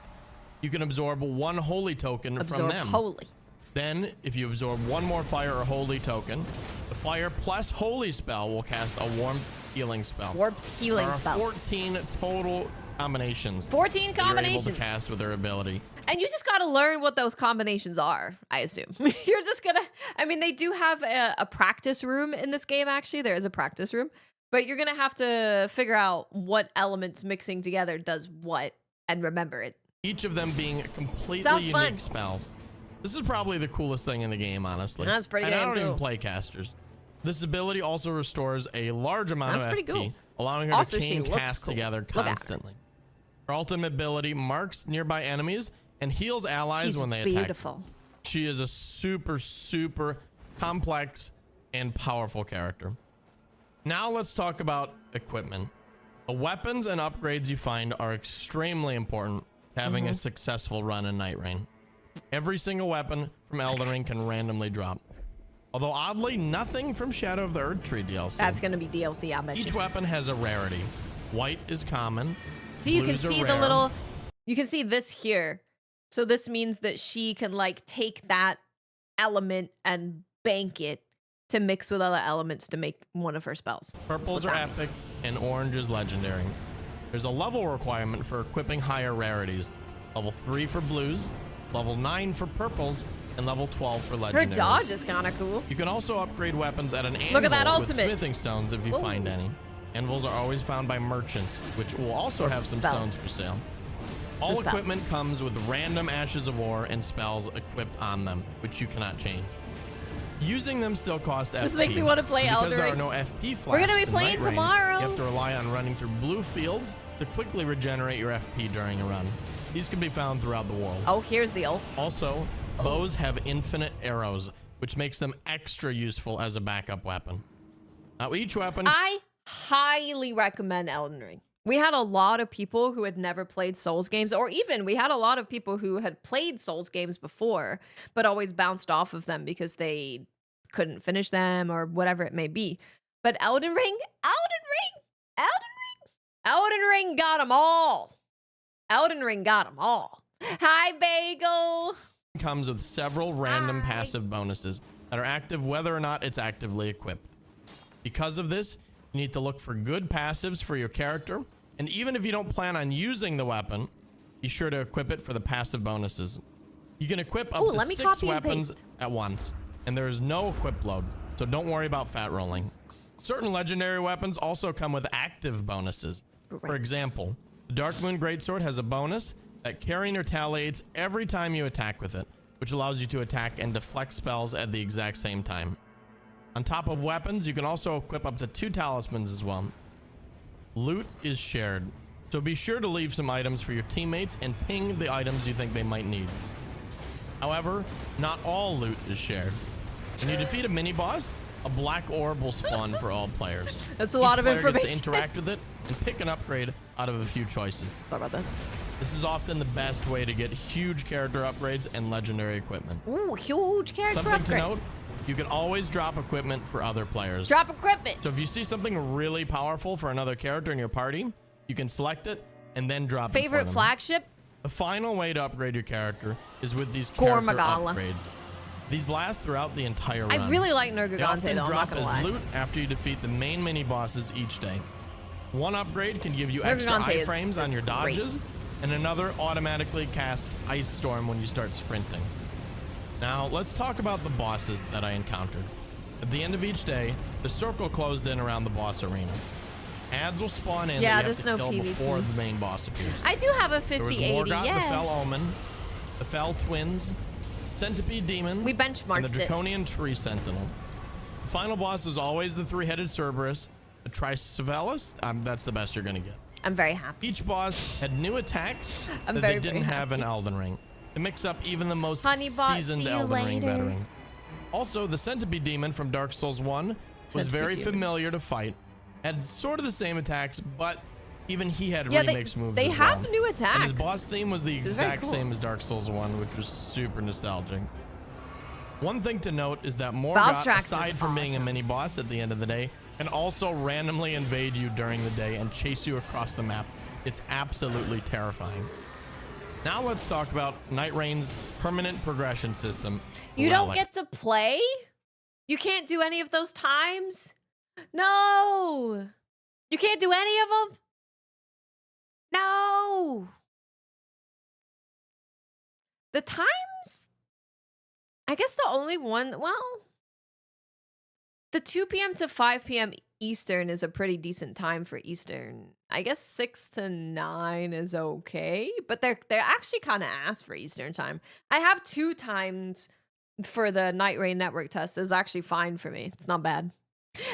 you can absorb 1 holy token from Absorb them. holy. Then, if you absorb 1 more fire or holy token, the fire plus holy spell will cast a warmth healing spell. Warmth healing There are spell. 14 total combinations. 14 that you're able combinations. to cast with her ability. And you just got to learn what those combinations are, I assume. You're just going to, I mean, they do have a practice room in this game, actually. There is a practice room. But you're going to have to figure out what elements mixing together does what and remember it. Each of them being completely Sounds unique fun. spells. This is probably the coolest thing in the game, honestly. That's pretty and I damn don't even cool. play casters. This ability also restores a large amount That's of pretty FP, cool. allowing her Also, to she chain looks tasks cool. together Look at her. constantly. Her ultimate ability marks nearby enemies and heals allies She's when they attack. beautiful. She is a super, super complex and powerful character. Now let's talk about equipment. The weapons and upgrades you find are extremely important to having a successful run in Nightreign. Every single weapon from Elden Ring can randomly drop. Although oddly, nothing from Shadow of the Erdtree DLC. That's going to be DLC, I bet Each you. weapon has a rarity. White is common. So you can blues are see the rare. little, you can see this here. So this means that she can like take that element and bank it to mix with other elements to make one of her spells. That's Purples what are that means. epic and orange is legendary. There's a level requirement for equipping higher rarities. Level 3 for blues, level 9 for purples, and level 12 for legendaries. Her dodge is kind of cool. You can also upgrade weapons at an anvil Look at that with ultimate. smithing stones if you Ooh. find any. Anvils are always found by merchants, which will also have some Spell. stones for sale. a All spell. equipment comes with random ashes of war and spells equipped on them, which you cannot change. Using them still cost FP. This makes me wanna play and because Elden there are Ring. no FP flasks We're gonna be in playing Nightreign, tomorrow. You have to rely on running through blue fields to quickly regenerate your FP during a run. These can be found throughout the world. Oh, here's the ult. Also, bows have infinite arrows, which makes them extra useful as a backup weapon. Now, each weapon... I highly recommend Elden Ring. We had a lot of people who had never played Souls games, or even we had a lot of people who had played Souls games before, but always bounced off of them because they couldn't finish them or whatever it may be. But Elden Ring got them all. Elden Ring got them all. Hi, Bagel. comes with several random Hi. passive bonuses that are active whether or not it's actively equipped. Because of this, you need to look for good passives for your character And even if you don't plan on using the weapon, be sure to equip it for the passive bonuses. You can equip up to 6 weapons at once, and there is no equip load, so don't worry about fat rolling. Certain legendary weapons also come with active bonuses. For example, the Dark Moon Greatsword has a bonus that carrying retaliates every time you attack with it, which allows you to attack and deflect spells at the exact same time. On top of weapons, you can also equip up to 2 talismans as well. Loot is shared, so be sure to leave some items for your teammates and ping the items you think they might need. However, not all loot is shared. When you defeat a mini-boss, a black orb will spawn for all players. That's a lot of information. Gets to interact with it and pick an upgrade out of a few choices. Sorry about that. This is often the best way to get huge character upgrades and legendary equipment. Ooh, huge character Something upgrades. to note, you can always drop equipment for other players. Drop equipment. So if you see something really powerful for another character in your party, you can select it and then drop it for Favorite them. flagship? The final way to upgrade your character is with these Core character Magala. upgrades. These last throughout the entire run. I really like They Nergigante often though, I'm not drop gonna as lie. loot after you defeat the main mini bosses each day. One upgrade can give you extra Nergigante iframes on your great. dodges, and another automatically casts Ice Storm when you start sprinting. Now let's talk about the bosses that I encountered. At the end of each day, the circle closed in around the boss arena. Ads will spawn in Yeah, that you there's have to no kill PvP. before the main boss appears. I do have a There was 50-80, Morgoth, the Fell yeah. Omen, the Fell Twins, Centipede Demon, We and the benchmarked it. Draconian Tree Sentinel. The final boss is always the 3-headed Cerberus, the Tricephallus. That's the best you're gonna get. I'm very happy. Each boss had new attacks I'm that very, they didn't very have in happy. Elden Ring to mix up even the most Honeybot, seasoned see you Elden Ring later. veterans. Also, the Centipede Demon from Dark Souls 1 was Centipede very Demon. familiar to fight. Had sort of the same attacks, but even he had Yeah, remix moves they as have well. new And his attacks. boss theme was the It's very exact cool. same as Dark Souls 1, which was super nostalgic. One thing to note is that Morgoth, Valstrax is aside from being a awesome. mini boss at the end of the day, can also randomly invade you during the day and chase you across the map. It's absolutely terrifying. Now let's talk about Nightrein's permanent progression system. You don't Relic. get to play? You can't do any of those times? No! You can't do any of them? No! The times? I guess the only one, well, the 2 p.m. to 5 p.m. Eastern is a pretty decent time for Eastern. I guess 6 to 9 is okay, but they're actually kind of ass for Eastern time. I have 2 times for the Nightreign network test. It's actually fine for me. It's not bad.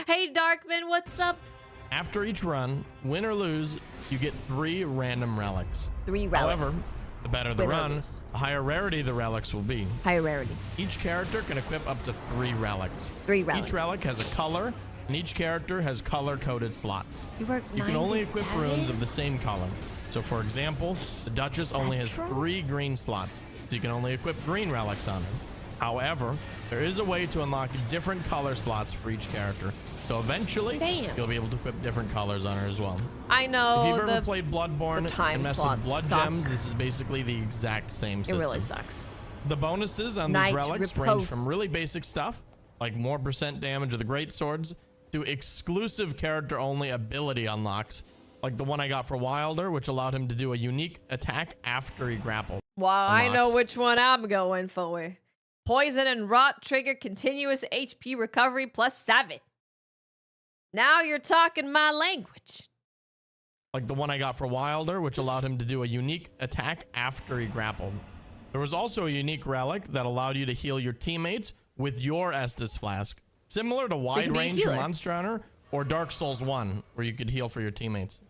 Hey Darkman, what's up? After each run, win or lose, you get 3 random relics. 3 relics. However, the better the Win or run, lose. the higher rarity the relics will be. High rarity. Each character can equip up to 3 relics. 3 relics. Each relic has a color, and each character has color-coded slots. You work You can 9 only to equip 7? runes of the same color. So for example, the Duchess only has Central? 3 green slots, so you can only equip green relics on her. However, there is a way to unlock different color slots for each character. So eventually, Damn. you'll be able to equip different colors on her as well. I know. If you've ever the played Bloodborne time and messed slots with blood suck. gems, this is basically the exact same It system. really sucks. The bonuses on Night these relics range from riposte. really basic stuff, like more % damage of the great swords, to exclusive character-only ability unlocks, like the one I got for Wilder, which allowed him to do a unique attack after he grappled. Well, I know Unlocks. which one I'm going for. Poison and rot trigger continuous HP recovery plus 7. Now you're talking my language. Like the one I got for Wilder, which allowed him to do a unique attack after he grappled. There was also a unique relic that allowed you to heal your teammates with your Estus Flask, similar to you Wide can be a Range healer. Monster Hunter or Dark Souls 1, where you could heal for your teammates. You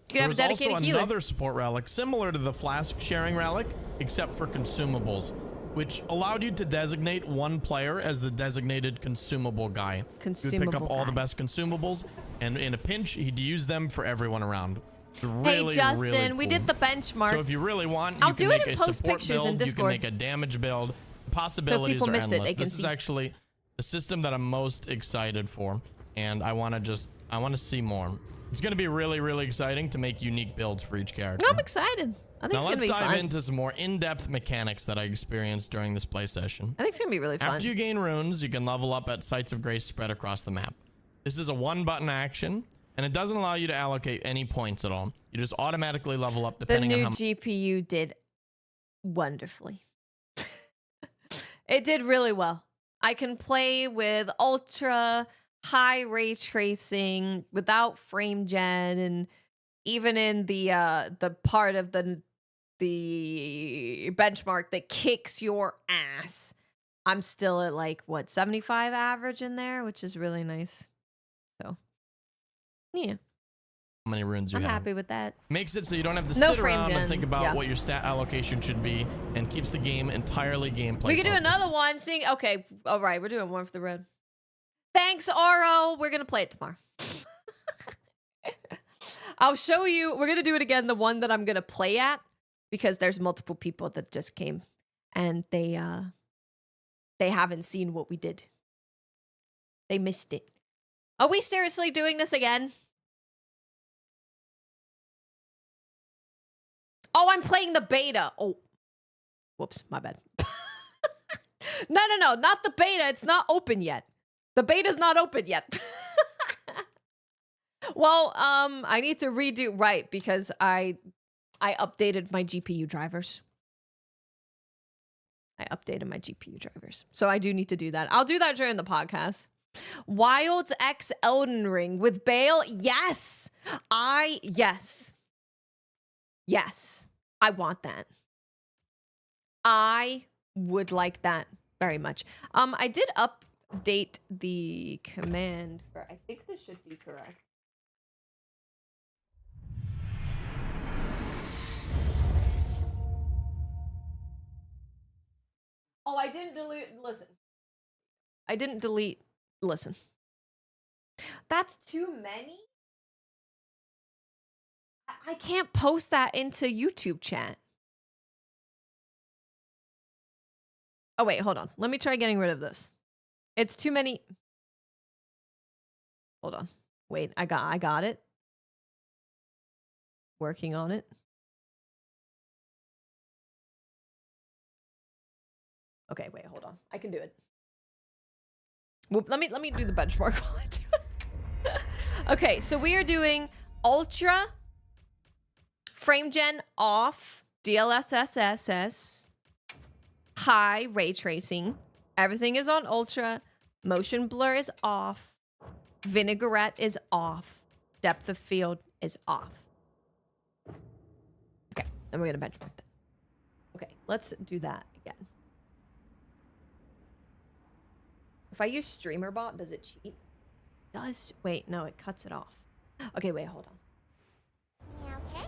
can There have a was dedicated also healer. another support relic similar to the flask sharing relic, except for consumables, which allowed you to designate one player as the designated consumable guy. He would pick up Consumable all the guy. best consumables, and in a pinch, he'd use them for everyone around. Hey Really, Justin, really we cool. did the benchmark. So if you really want, you I'll can do it make in a post support pictures in build, you can Discord. make a damage build. The possibilities people are missed it, endless. they can This is see. actually the system that I'm most excited for, and I want to see more. It's going to be really, really exciting to make unique builds for each character. I'm excited. I think Now it's let's gonna be dive fun. into some more in-depth mechanics that I experienced during this play session. I think it's gonna be really fun. After you gain runes, you can level up at sites of grace spread across the map. This is a 1-button action, and it doesn't allow you to allocate any points at all. You just automatically level up The depending on new how GPU did wonderfully. It did really well. I can play with ultra high ray tracing without frame gen, and even in the part of the benchmark that kicks your ass, I'm still at like what 75 average in there, which is really nice. So yeah, how many runes you I'm have. happy with that. Makes it so you don't have to No sit frame around and gen, think about yeah. what your stat allocation should be, and keeps the game entirely gameplay We could do focused. another one. Seeing okay, all right, we're doing one for the road. Thanks, Oro. We're gonna play it tomorrow. I'll show you. We're gonna do it again. The one that I'm gonna play at, because there's multiple people that just came, and they haven't seen what we did. They missed it. Are we seriously doing this again? Oh, I'm playing the beta. Oh, whoops, my bad. No, not the beta. It's not open yet. The beta's not open yet. Well, I need to redo, right, because I updated my GPU drivers. So I do need to do that. I'll do that during the podcast. Wilds X Elden Ring with Bale. Yes. Yes. I want that. I would like that very much. I did update the command for, I think this should be correct. Oh, I didn't delete, listen. I didn't delete, listen. That's too many? I can't post that into YouTube chat. Oh, wait, hold on. Let me try getting rid of this. It's too many. Hold on. Wait, I got it. Working on it. Okay, wait, hold on. I can do it. Well, let me do the benchmark while I do it. Okay, so we are doing ultra, frame gen off, DLSS, high ray tracing. Everything is on ultra. Motion blur is off. Vinaigrette is off. Depth of field is off. Okay, then we're gonna benchmark that. Okay, let's do that again. If I use streamer bot, does it cheat? Does wait, no, it cuts it off. Okay, wait, hold on. Yeah, okay.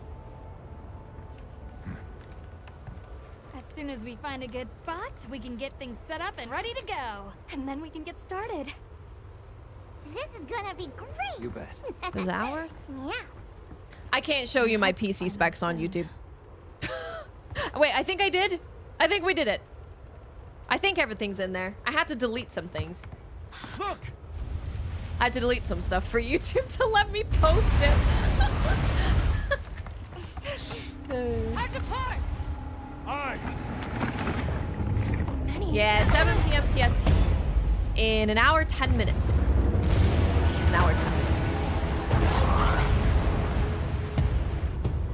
As soon as we find a good spot, we can get things set up and ready to go. And then we can get started. This is gonna be great. You bet. This hour? Yeah. I can't show you my PC specs on YouTube. Wait, I think I did. I think we did it. I think everything's in there. I had to delete some things. Look! I had to delete some stuff for YouTube to let me post it. Time to park! Aye! There's so many. Yeah, 7 p.m. PST. In an hour, 10 minutes. An hour, 10 minutes.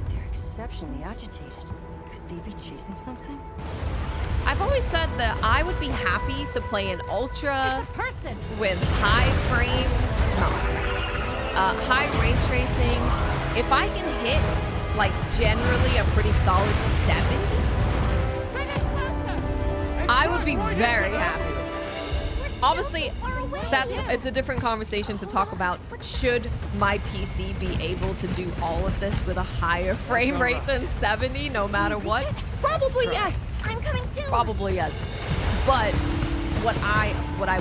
They're exceptionally agitated. Could they be chasing something? I've always said that I would be happy to play an ultra It's a person! with high frame, high ray tracing. If I can hit like generally a pretty solid 70, Bring us closer! I would be very happy. Obviously, Far away. it's a different conversation to talk about. Should my PC be able to do all of this with a higher frame rate than 70 no matter what? Probably yes. I'm coming too. Probably yes. But what I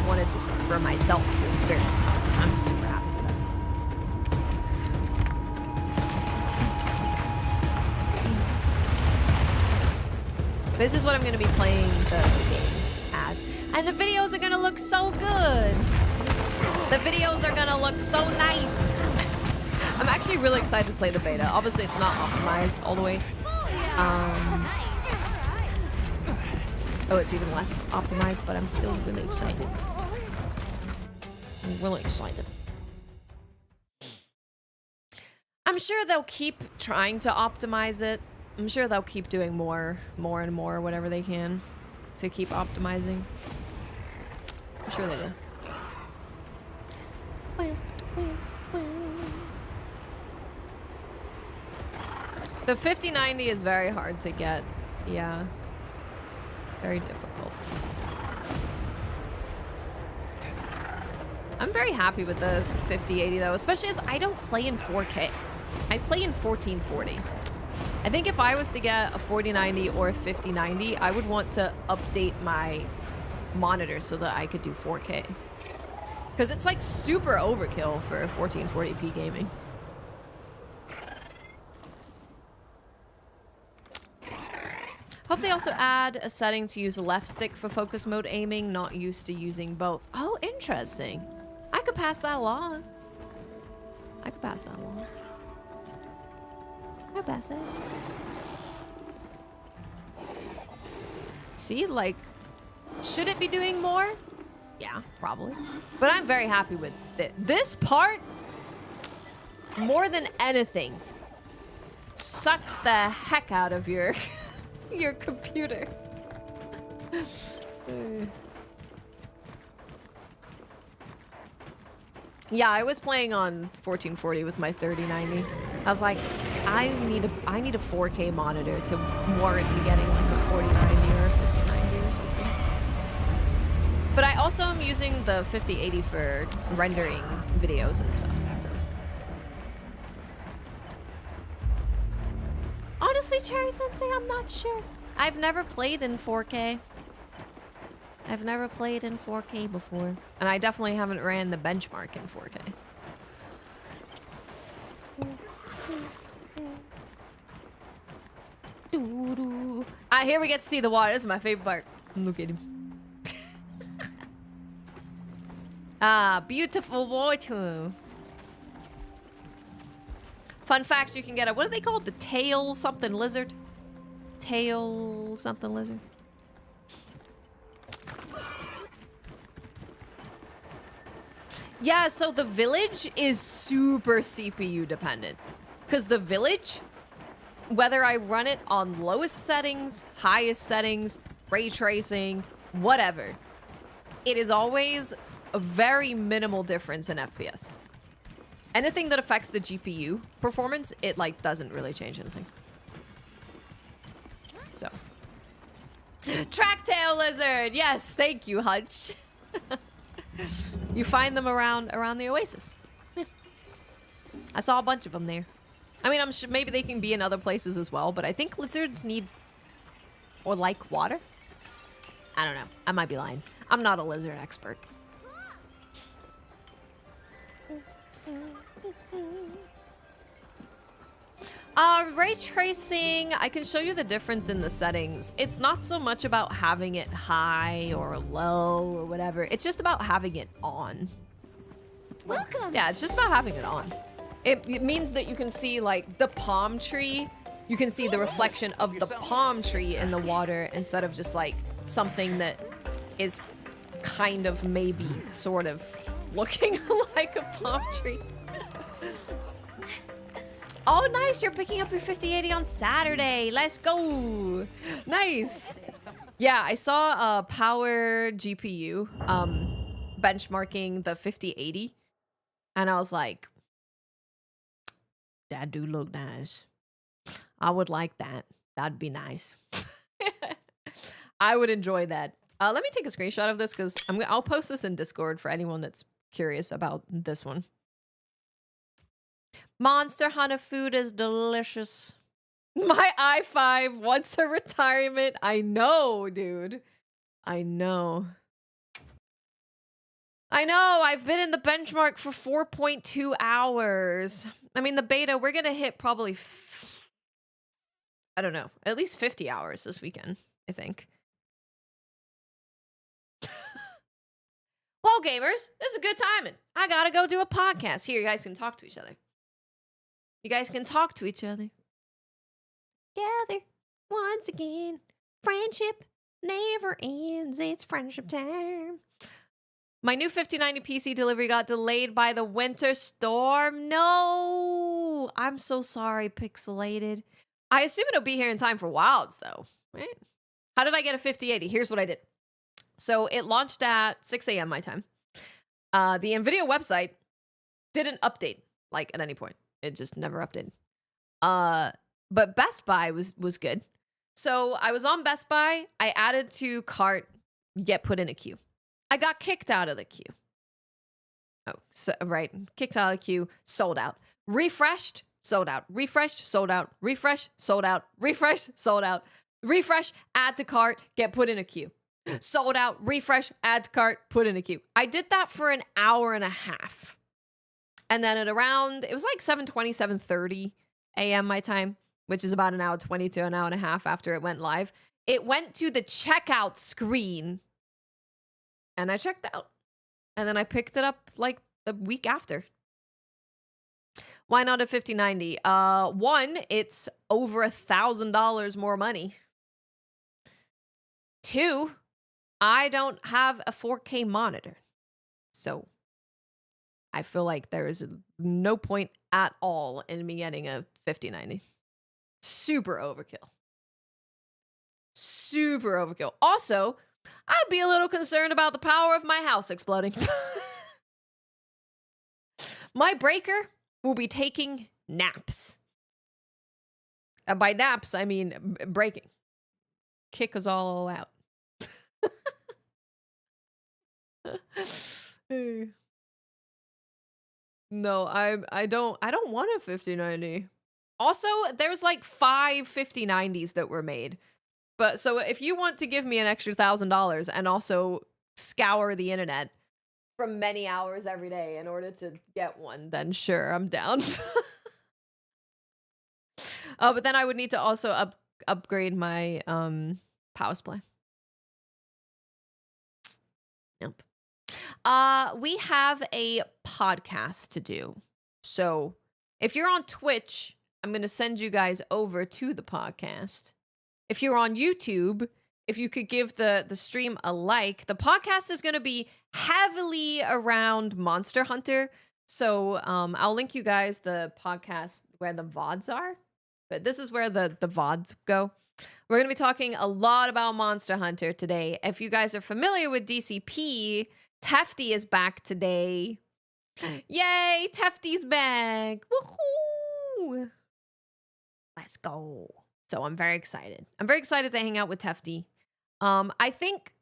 wanted just for myself to experience, I'm super happy with that. This is what I'm going to be playing the game as. And the videos are going to look so good. The videos are going to look so nice. I'm actually really excited to play the beta. Obviously, it's not optimized all the way. Oh, it's even less optimized, but I'm still really excited. I'm really excited. I'm sure they'll keep trying to optimize it. I'm sure they'll keep doing more and more, whatever they can to keep optimizing. I'm sure they will. The 5090 is very hard to get. Yeah. Very difficult. I'm very happy with the 5080 though, especially as I don't play in 4K. I play in 1440. I think if I was to get a 4090 or a 5090, I would want to update my monitor so that I could do 4K. Because it's like super overkill for 1440p gaming. Hope they also add a setting to use left stick for focus mode aiming, not used to using both. Oh, interesting. I could pass that along. I could pass that along. I pass that. See, like, should it be doing more? Yeah, probably. But I'm very happy with it. This part, more than anything, sucks the heck out of your your computer. Yeah, I was playing on 1440 with my 3090. I was like, I need a 4K monitor to warrant me getting like a 4090 or a 5090 or something. But I also am using the 5080 for rendering videos and stuff. So. Honestly, Cherry Sensei, I'm not sure. I've never played in 4K. I've never played in 4K before. And I definitely haven't ran the benchmark in 4K. Here we get to see the water. This is my favorite part. Look at him. Beautiful water. Fun fact, you can get a, what do they call it? The tail something lizard? Tail something lizard? Yeah, so the village is super CPU dependent. Because the village, whether I run it on lowest settings, highest settings, ray tracing, whatever, it is always a very minimal difference in FPS. Anything that affects the GPU performance, it like doesn't really change anything. So. Tracktail lizard! Yes, thank you, Hutch. You find them around the oasis. Yeah. I saw a bunch of them there. I mean, I'm sure maybe they can be in other places as well, but I think lizards need or like water. I don't know. I might be lying. I'm not a lizard expert. Ray tracing, I can show you the difference in the settings. It's not so much about having it high or low or whatever. It's just about having it on. Welcome. Yeah, it's just about having it on. It means that you can see like the palm tree. You can see the reflection of the palm tree in the water instead of just like something that is kind of maybe sort of looking like a palm tree. Oh, nice. You're picking up your 5080 on Saturday. Let's go. Nice. Yeah, I saw a power GPU benchmarking the 5080. And I was like, that do look nice. I would like that. That'd be nice. I would enjoy that. Let me take a screenshot of this because I'll post this in Discord for anyone that's curious about this one. Monster Hunter food is delicious. My i5 wants a retirement. I know, dude. I know. I know. I've been in the benchmark for 4.2 hours. I mean, the beta, we're going to hit probably, I don't know, at least 50 hours this weekend, I think. Well, gamers, this is good timing. I got to go do a podcast. Here, you guys can talk to each other. You guys can talk to each other. Together, once again. Friendship never ends. It's friendship time. My new 5090 PC delivery got delayed by the winter storm. No! so sorry, Pixelated. I assume it'll be here in time for Wilds, though. Right? How did I get a 5080? Here's what I did. So it launched at 6 a.m. my time. The NVIDIA website didn't update, like, at any point. It just never updated. But Best Buy was good. So I was on Best Buy. I added to cart, get put in a queue. I got kicked out of the queue. Oh, so, right. Kicked out of the queue, sold out. Refreshed, sold out. Refreshed, sold out. Refresh, sold out. Refresh, sold out. Refresh, add to cart, get put in a queue. Sold out, refresh, add to cart, put in a queue. I did that for an hour and a half. And then at around, it was like 7:20, 7:30 a.m. my time, which is about an hour 20 to an hour and a half after it went live. It went to the checkout screen and I checked out. And then I picked it up like the week after. Why not a 5090? One, it's over $1,000 more money. Two, I don't have a 4K monitor. So I feel like there is no point at all in me getting a 5090. Super overkill. Super overkill. Also, I'd be a little concerned about the power of my house exploding. My breaker will be taking naps. And by naps, I mean breaking. Kick us all out. No, I don't want a 5090. Also, there's like 5 5090s that were made. But so if you want to give me an extra $1,000 and also scour the internet for many hours every day in order to get one, then sure, I'm down. But then I would need to also upgrade my power supply. Nope. We have a podcast to do. So if you're on Twitch, I'm going to send you guys over to the podcast. If you're on YouTube, if you could give the stream a like, the podcast is going to be heavily around Monster Hunter. So I'll link you guys the podcast where the VODs are. But this is where the VODs go. We're going to be talking a lot about Monster Hunter today. If you guys are familiar with DCP, Tefty is back today. Yay, Tefty's back. Woohoo! Let's go. So I'm very excited. I'm very excited to hang out with Tefty. I think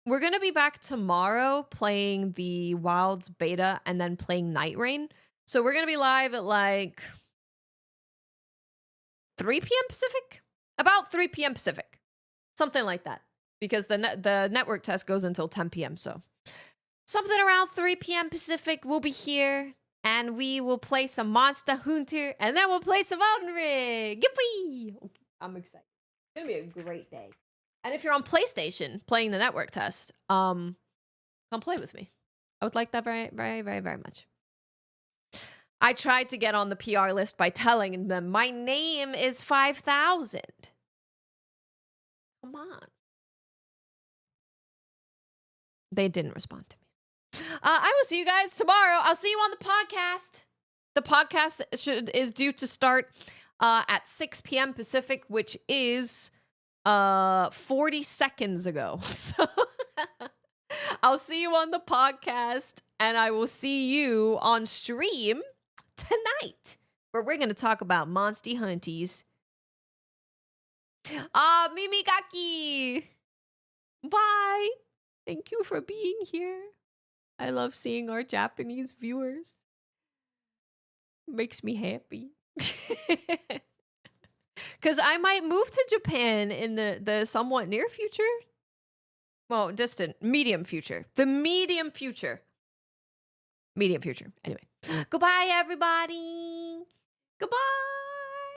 we're going to be back tomorrow playing the Wilds beta and then playing Nightreign. So we're going to be live at like 3 p.m. Pacific? About 3 p.m. Pacific. Something like that. Because the network test goes until 10 p.m. So something around 3 p.m. Pacific, we'll be here. And we will play some Monster Hunter. And then we'll play some Elden Ring. Yippee! I'm excited. It's going to be a great day. And if you're on PlayStation playing the network test, come play with me. I would like that very, very, very, very much. I tried to get on the PR list by telling them my name is 5,000. Come on. They didn't respond to me. I will see you guys tomorrow. I'll see you on the podcast. The podcast is due to start at 6 p.m. Pacific, which is 40 seconds ago. So I'll see you on the podcast, and I will see you on stream tonight, where we're going to talk about Monsty Hunties. Mimi Gaki! Bye! Thank you for being here. I love seeing our Japanese viewers. Makes me happy. Because I might move to Japan in the somewhat near future. Well, distant, medium future. The medium future. Medium future. Anyway. Goodbye, everybody. Goodbye.